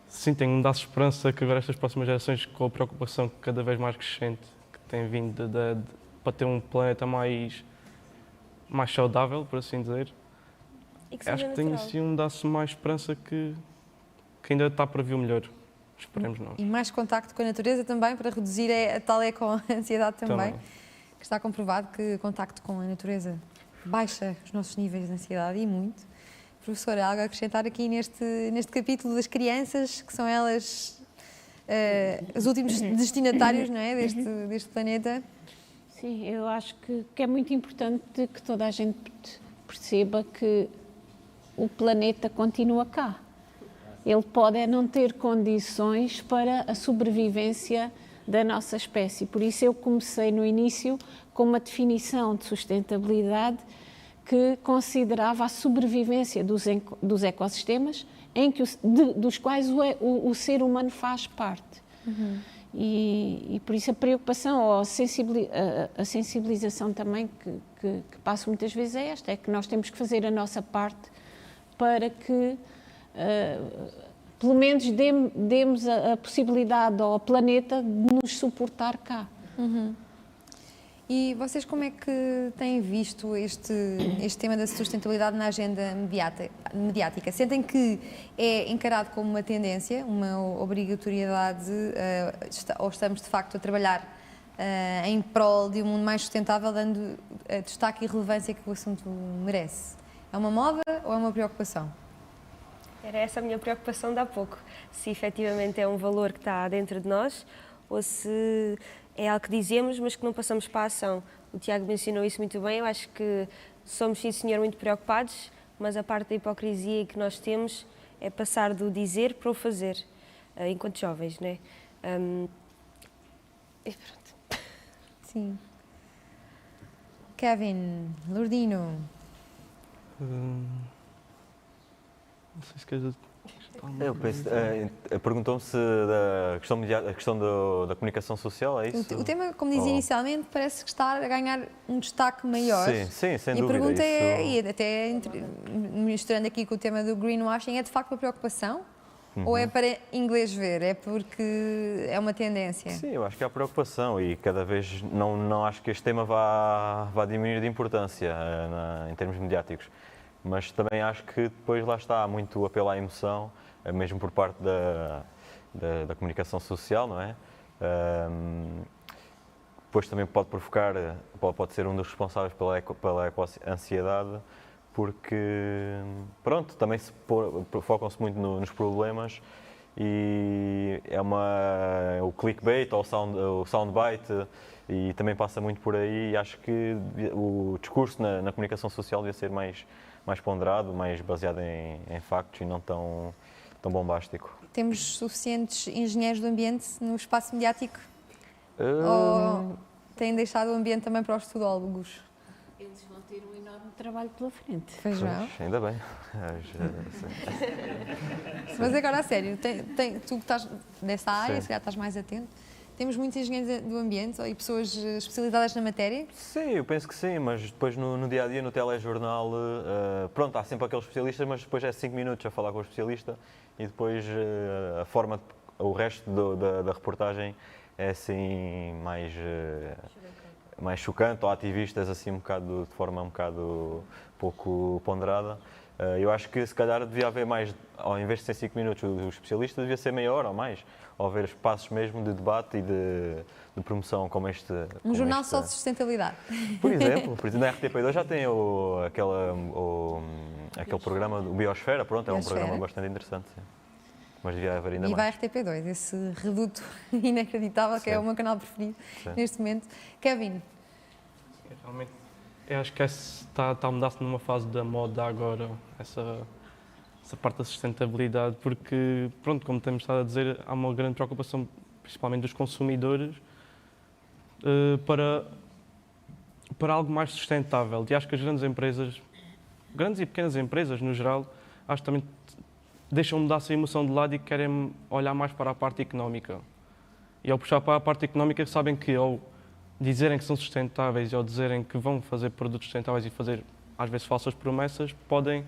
sim, tem-me dado esperança que agora estas próximas gerações, com a preocupação cada vez mais crescente que tem vindo para ter um planeta mais saudável, por assim dizer, E que acho seja que tem natural. assim dar-se mais esperança que ainda está para vir o melhor. Esperemos nós. E mais contacto com a natureza também, para reduzir a tal eco-ansiedade também, que está comprovado que o contacto com a natureza baixa os nossos níveis de ansiedade e muito. Professora, algo a acrescentar aqui neste capítulo das crianças, que são elas os últimos destinatários, não é, deste planeta? Sim, eu acho que é muito importante que toda a gente perceba que o planeta continua cá. Ele pode não ter condições para a sobrevivência da nossa espécie. Por isso eu comecei no início com uma definição de sustentabilidade que considerava a sobrevivência dos ecossistemas dos quais o ser humano faz parte. E por isso a preocupação ou a sensibilização também que passo muitas vezes é esta, é que nós temos que fazer a nossa parte para que pelo menos demos a possibilidade ao planeta de nos suportar cá. E vocês como é que têm visto este tema da sustentabilidade na agenda mediática? Sentem que é encarado como uma tendência, uma obrigatoriedade, ou estamos de facto a trabalhar em prol de um mundo mais sustentável, dando destaque e relevância que o assunto merece? É uma moda ou é uma preocupação? Era essa a minha preocupação de há pouco. Se efetivamente é um valor que está dentro de nós ou se é algo que dizemos, mas que não passamos para a ação. O Tiago mencionou isso muito bem. Eu acho que somos, sim senhor, muito preocupados, mas a parte da hipocrisia que nós temos é passar do dizer para o fazer, enquanto jovens, não é? E pronto. Sim. Kevin, Lourdino. Não sei se queres... Eu penso, perguntou-me se a questão da comunicação social, é isso? O tema, como dizia inicialmente, parece que está a ganhar um destaque maior. Sim, sem dúvida. E a pergunta e até misturando aqui com o tema do greenwashing, é de facto uma preocupação? Ou é para inglês ver? É porque é uma tendência? Sim, eu acho que há preocupação e cada vez não acho que este tema vá diminuir de importância em termos mediáticos. Mas também acho que depois lá está, há muito apelo à emoção, mesmo por parte da comunicação social, não é? Depois também pode provocar, pode ser um dos responsáveis pela eco-ansiedade, porque, pronto, também focam-se muito nos problemas e é o clickbait ou o soundbite e também passa muito por aí e acho que o discurso na comunicação social devia ser mais ponderado, mais baseado em factos e não tão bombástico. Temos suficientes engenheiros do ambiente no espaço mediático? Ou têm deixado o ambiente também para os tudólogos? Eles vão ter um enorme trabalho pela frente. Pois já. Ainda bem. Mas agora a sério, tu que estás nessa área, se calhar estás mais atento, temos muitos engenheiros do ambiente e pessoas especializadas na matéria? Sim, eu penso que sim, mas depois no dia-a-dia, no telejornal, pronto, há sempre aqueles especialistas, mas depois é 5 minutos a falar com o especialista e depois o resto da reportagem é assim mais chocante, ou ativistas assim de forma um bocado pouco ponderada. Eu acho que se calhar devia haver mais, ao invés de ser 5 minutos, o especialista devia ser meia hora ou mais, ou haver espaços mesmo de debate e de promoção como este. Um jornal só de sustentabilidade. Por exemplo, na RTP2 já tem aquele programa, o Biosfera, pronto, é um programa bastante interessante. Sim. Mas devia haver ainda mais. E vai à RTP2, esse reduto inacreditável, que é o meu canal preferido neste momento. Kevin. Realmente, eu acho que está a mudar-se numa fase da moda agora, essa parte da sustentabilidade, porque, pronto, como temos estado a dizer, há uma grande preocupação, principalmente dos consumidores, para algo mais sustentável. E acho que as grandes empresas, grandes e pequenas empresas no geral, acho que também deixam de dar essa emoção de lado e querem olhar mais para a parte económica. E ao puxar para a parte económica, sabem que ao dizerem que são sustentáveis e ao dizerem que vão fazer produtos sustentáveis e fazer, às vezes, falsas promessas, podem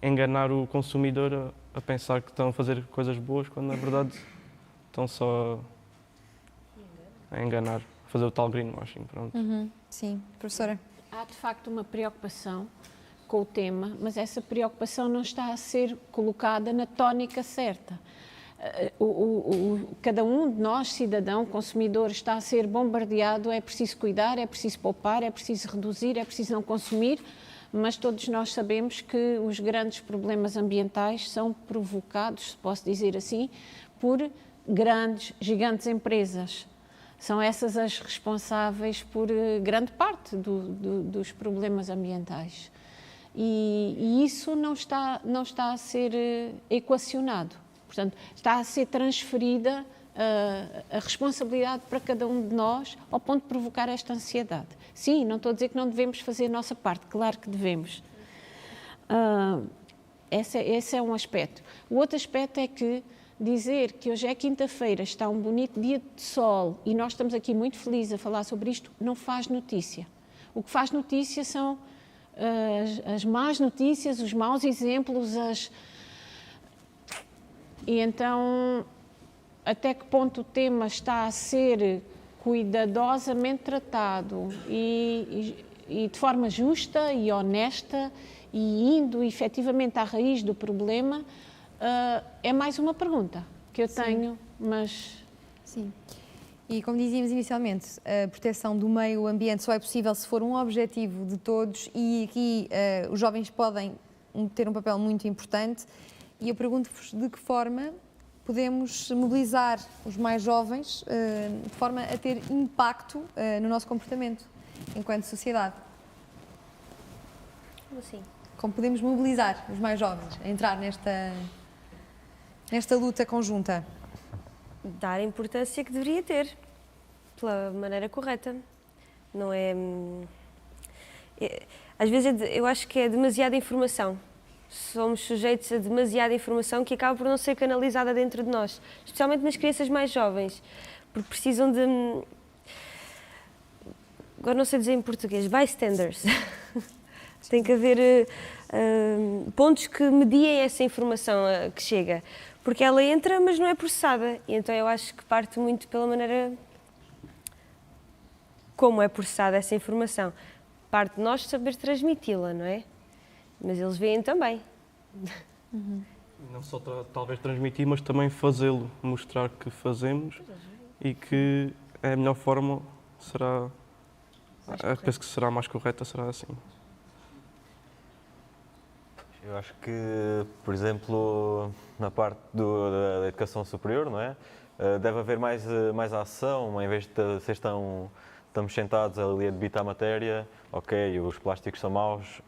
enganar o consumidor a pensar que estão a fazer coisas boas, quando, na verdade, estão só a enganar, a fazer o tal greenwashing. Pronto. Sim, professora. Há, de facto, uma preocupação com o tema, mas essa preocupação não está a ser colocada na tónica certa. Cada um de nós, cidadão, consumidor, está a ser bombardeado, é preciso cuidar, é preciso poupar, é preciso reduzir, é preciso não consumir, mas todos nós sabemos que os grandes problemas ambientais são provocados, se posso dizer assim, por grandes, gigantes empresas. São essas as responsáveis por grande parte dos problemas ambientais. E isso não está a ser equacionado. Portanto, está a ser transferida a responsabilidade para cada um de nós ao ponto de provocar esta ansiedade. Sim, não estou a dizer que não devemos fazer a nossa parte, claro que devemos. Esse é um aspecto. O outro aspecto é que dizer que hoje é quinta-feira, está um bonito dia de sol e nós estamos aqui muito felizes a falar sobre isto, não faz notícia. O que faz notícia são as más notícias, os maus exemplos, E então, até que ponto o tema está a ser cuidadosamente tratado e de forma justa e honesta e indo efetivamente à raiz do problema, é mais uma pergunta que eu tenho, mas... Sim. E como dizíamos inicialmente, a proteção do meio ambiente só é possível se for um objetivo de todos e aqui os jovens podem ter um papel muito importante. E eu pergunto-vos de que forma podemos mobilizar os mais jovens de forma a ter impacto no nosso comportamento enquanto sociedade. Como assim? Como podemos mobilizar os mais jovens a entrar nesta luta conjunta? Dar a importância que deveria ter, pela maneira correta. Não é... Às vezes eu acho que é demasiada informação. Somos sujeitos a demasiada informação que acaba por não ser canalizada dentro de nós, especialmente nas crianças mais jovens, porque precisam de... Agora não sei dizer em português, bystanders. Tem que haver pontos que mediem essa informação que chega, porque ela entra, mas não é processada. E então eu acho que parte muito pela maneira como é processada essa informação. Parte de nós saber transmiti-la, não é? Mas eles veem também. Não só talvez transmitir, mas também fazê-lo, mostrar que fazemos e que é a melhor forma será... penso que será mais correta, será assim. Eu acho que, por exemplo, na parte da educação superior, não é? Deve haver mais ação, em vez de ser estamos sentados ali a debitar a matéria, ok, os plásticos são maus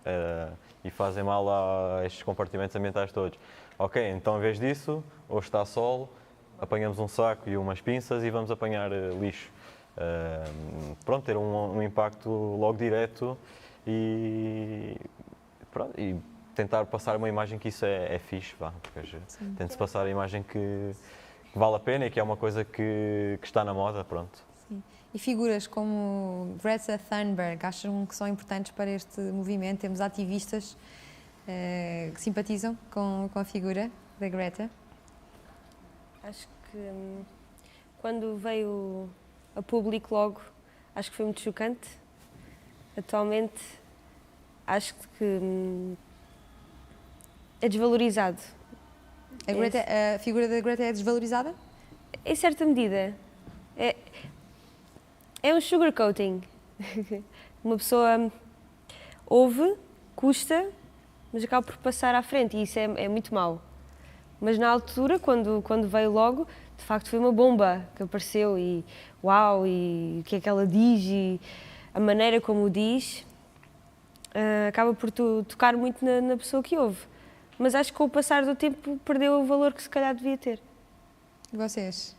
e fazem mal a estes compartimentos ambientais todos. Ok, então em vez disso, hoje está sol, apanhamos um saco e umas pinças e vamos apanhar lixo. Pronto, ter um impacto logo direto e tentar passar uma imagem que isso é fixe, porque tenta-se passar a imagem que vale a pena e que é uma coisa que está na moda, pronto. Sim. E figuras como Greta Thunberg, acham que são importantes para este movimento? Temos ativistas que simpatizam com a figura da Greta? Acho que quando veio a público logo, acho que foi muito chocante. Atualmente, acho que é desvalorizado. A figura da Greta é desvalorizada? Em certa medida. É um sugarcoating. Uma pessoa ouve, custa, mas acaba por passar à frente e isso é muito mau. Mas na altura, quando veio logo, de facto foi uma bomba que apareceu e uau, e o que é que ela diz e a maneira como o diz, acaba por tocar muito na pessoa que ouve. Mas acho que com o passar do tempo perdeu o valor que se calhar devia ter. E vocês?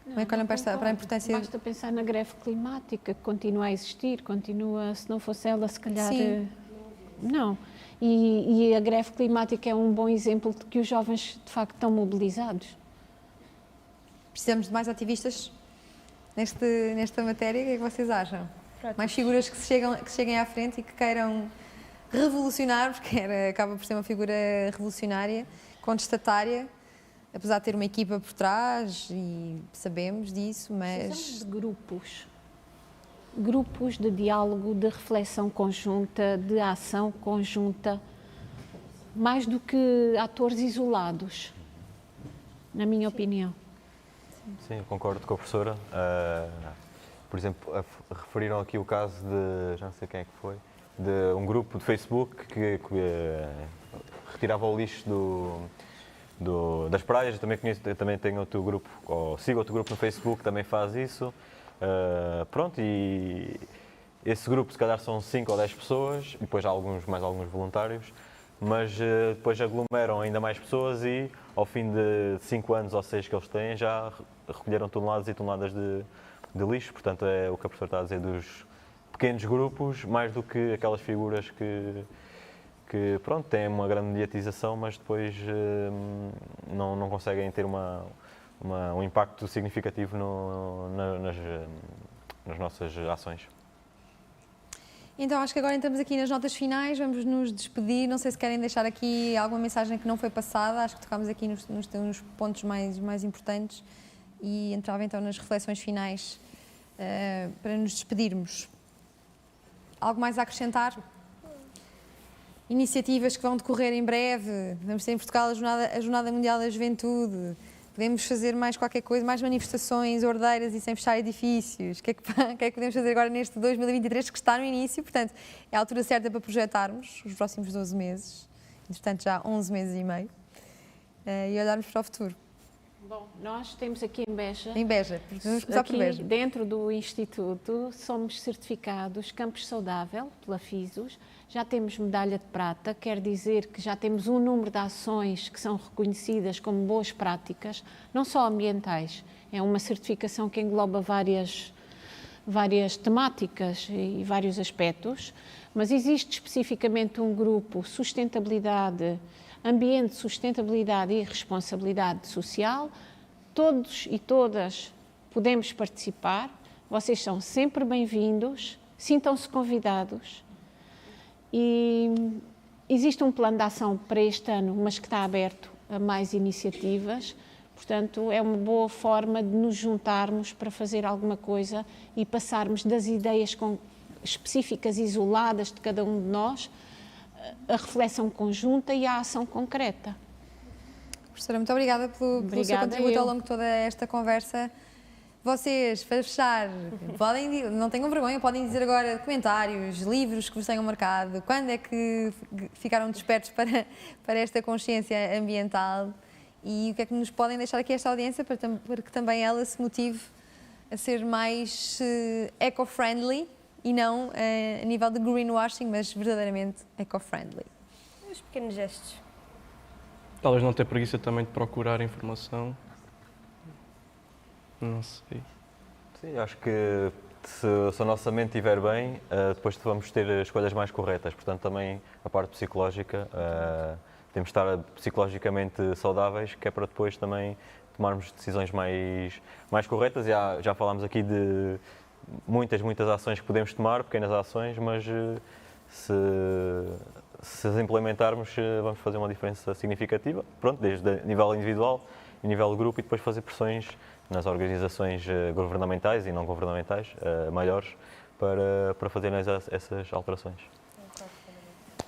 Como é que olham para a importância? Basta pensar na greve climática, que continua a existir, se não fosse ela, se calhar... Sim. Não. E a greve climática é um bom exemplo de que os jovens, de facto, estão mobilizados. Precisamos de mais ativistas nesta matéria? O que é que vocês acham? Mais figuras que cheguem à frente e que queiram revolucionar, porque acaba por ser uma figura revolucionária, contestatária, apesar de ter uma equipa por trás e sabemos disso, mas... Precisamos de grupos de diálogo, de reflexão conjunta, de ação conjunta, mais do que atores isolados, na minha opinião. Sim, eu concordo com a professora. Por exemplo, referiram aqui o caso de, já não sei quem é que foi, de um grupo de Facebook que retirava o lixo das praias. Eu também tenho outro grupo, ou sigo outro grupo no Facebook que também faz isso. Pronto, e esse grupo se calhar são 5 ou 10 pessoas, e depois há mais alguns voluntários, mas depois aglomeram ainda mais pessoas e ao fim de 5 anos ou 6 que eles têm já recolheram toneladas e toneladas de lixo. Portanto, é o que a professora está a dizer dos pequenos grupos, mais do que aquelas figuras que pronto, têm uma grande mediatização, mas depois não conseguem ter um impacto significativo nas nossas ações. Então, acho que agora entramos aqui nas notas finais, vamos nos despedir. Não sei se querem deixar aqui alguma mensagem que não foi passada, acho que tocámos aqui nos pontos mais importantes e entrava então nas reflexões finais para nos despedirmos. Algo mais a acrescentar? Iniciativas que vão decorrer em breve, vamos ter em Portugal a Jornada Mundial da Juventude. Podemos fazer mais qualquer coisa, mais manifestações ordeiras e sem fechar edifícios. O que é que podemos fazer agora neste 2023 que está no início? Portanto, é a altura certa para projetarmos os próximos 12 meses, entretanto já 11 meses e meio, e olharmos para o futuro. Bom, nós temos aqui em Beja, vamos começar por Beja. Dentro do Instituto, somos certificados Campus Saudável, pela FISUS, já temos medalha de prata, quer dizer que já temos um número de ações que são reconhecidas como boas práticas, não só ambientais, é uma certificação que engloba várias temáticas e vários aspectos, mas existe especificamente um grupo sustentabilidade, ambiente, sustentabilidade e responsabilidade social. Todos e todas podemos participar, vocês são sempre bem-vindos, sintam-se convidados. E existe um plano de ação para este ano, mas que está aberto a mais iniciativas, portanto é uma boa forma de nos juntarmos para fazer alguma coisa e passarmos das ideias específicas, isoladas de cada um de nós, a reflexão conjunta e a ação concreta. Professora, muito obrigada pelo seu contributo ao longo de toda esta conversa. Vocês, para fechar, não tenham vergonha, podem dizer agora comentários, livros que vos tenham marcado, quando é que ficaram despertos para esta consciência ambiental e o que é que nos podem deixar aqui esta audiência para que também ela se motive a ser mais eco-friendly e não a nível de greenwashing, mas verdadeiramente eco-friendly. Os pequenos gestos. Talvez não ter preguiça também de procurar informação. Não sei. Sim, acho que se a nossa mente estiver bem, depois vamos ter escolhas mais corretas. Portanto, também a parte psicológica, temos de estar psicologicamente saudáveis, que é para depois também tomarmos decisões mais corretas. Já falámos aqui de muitas ações que podemos tomar, pequenas ações, mas se as implementarmos, vamos fazer uma diferença significativa. Pronto, desde a nível individual, a nível de grupo, e depois fazer pressões nas organizações governamentais e não governamentais maiores para fazerem essas alterações.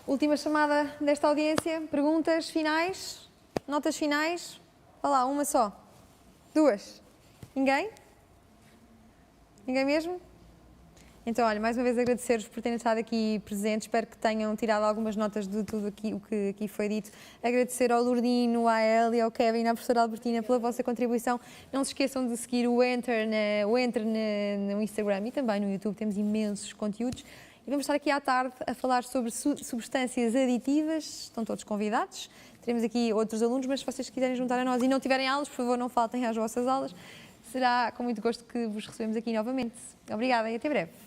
última chamada desta audiência. Perguntas finais? Notas finais? Vá lá, uma só. Duas. Ninguém? Ninguém mesmo? Então, olha, mais uma vez agradecer-vos por terem estado aqui presentes. Espero que tenham tirado algumas notas de tudo o que aqui foi dito. Agradecer ao Lourdino, à Elia, ao Kevin, à professora Albertina pela vossa contribuição. Não se esqueçam de seguir o Enter no Instagram e também no YouTube. Temos imensos conteúdos. E vamos estar aqui à tarde a falar sobre substâncias aditivas. Estão todos convidados. Teremos aqui outros alunos, mas se vocês quiserem juntar a nós e não tiverem aulas, por favor, não faltem às vossas aulas. Será com muito gosto que vos recebemos aqui novamente. Obrigada e até breve.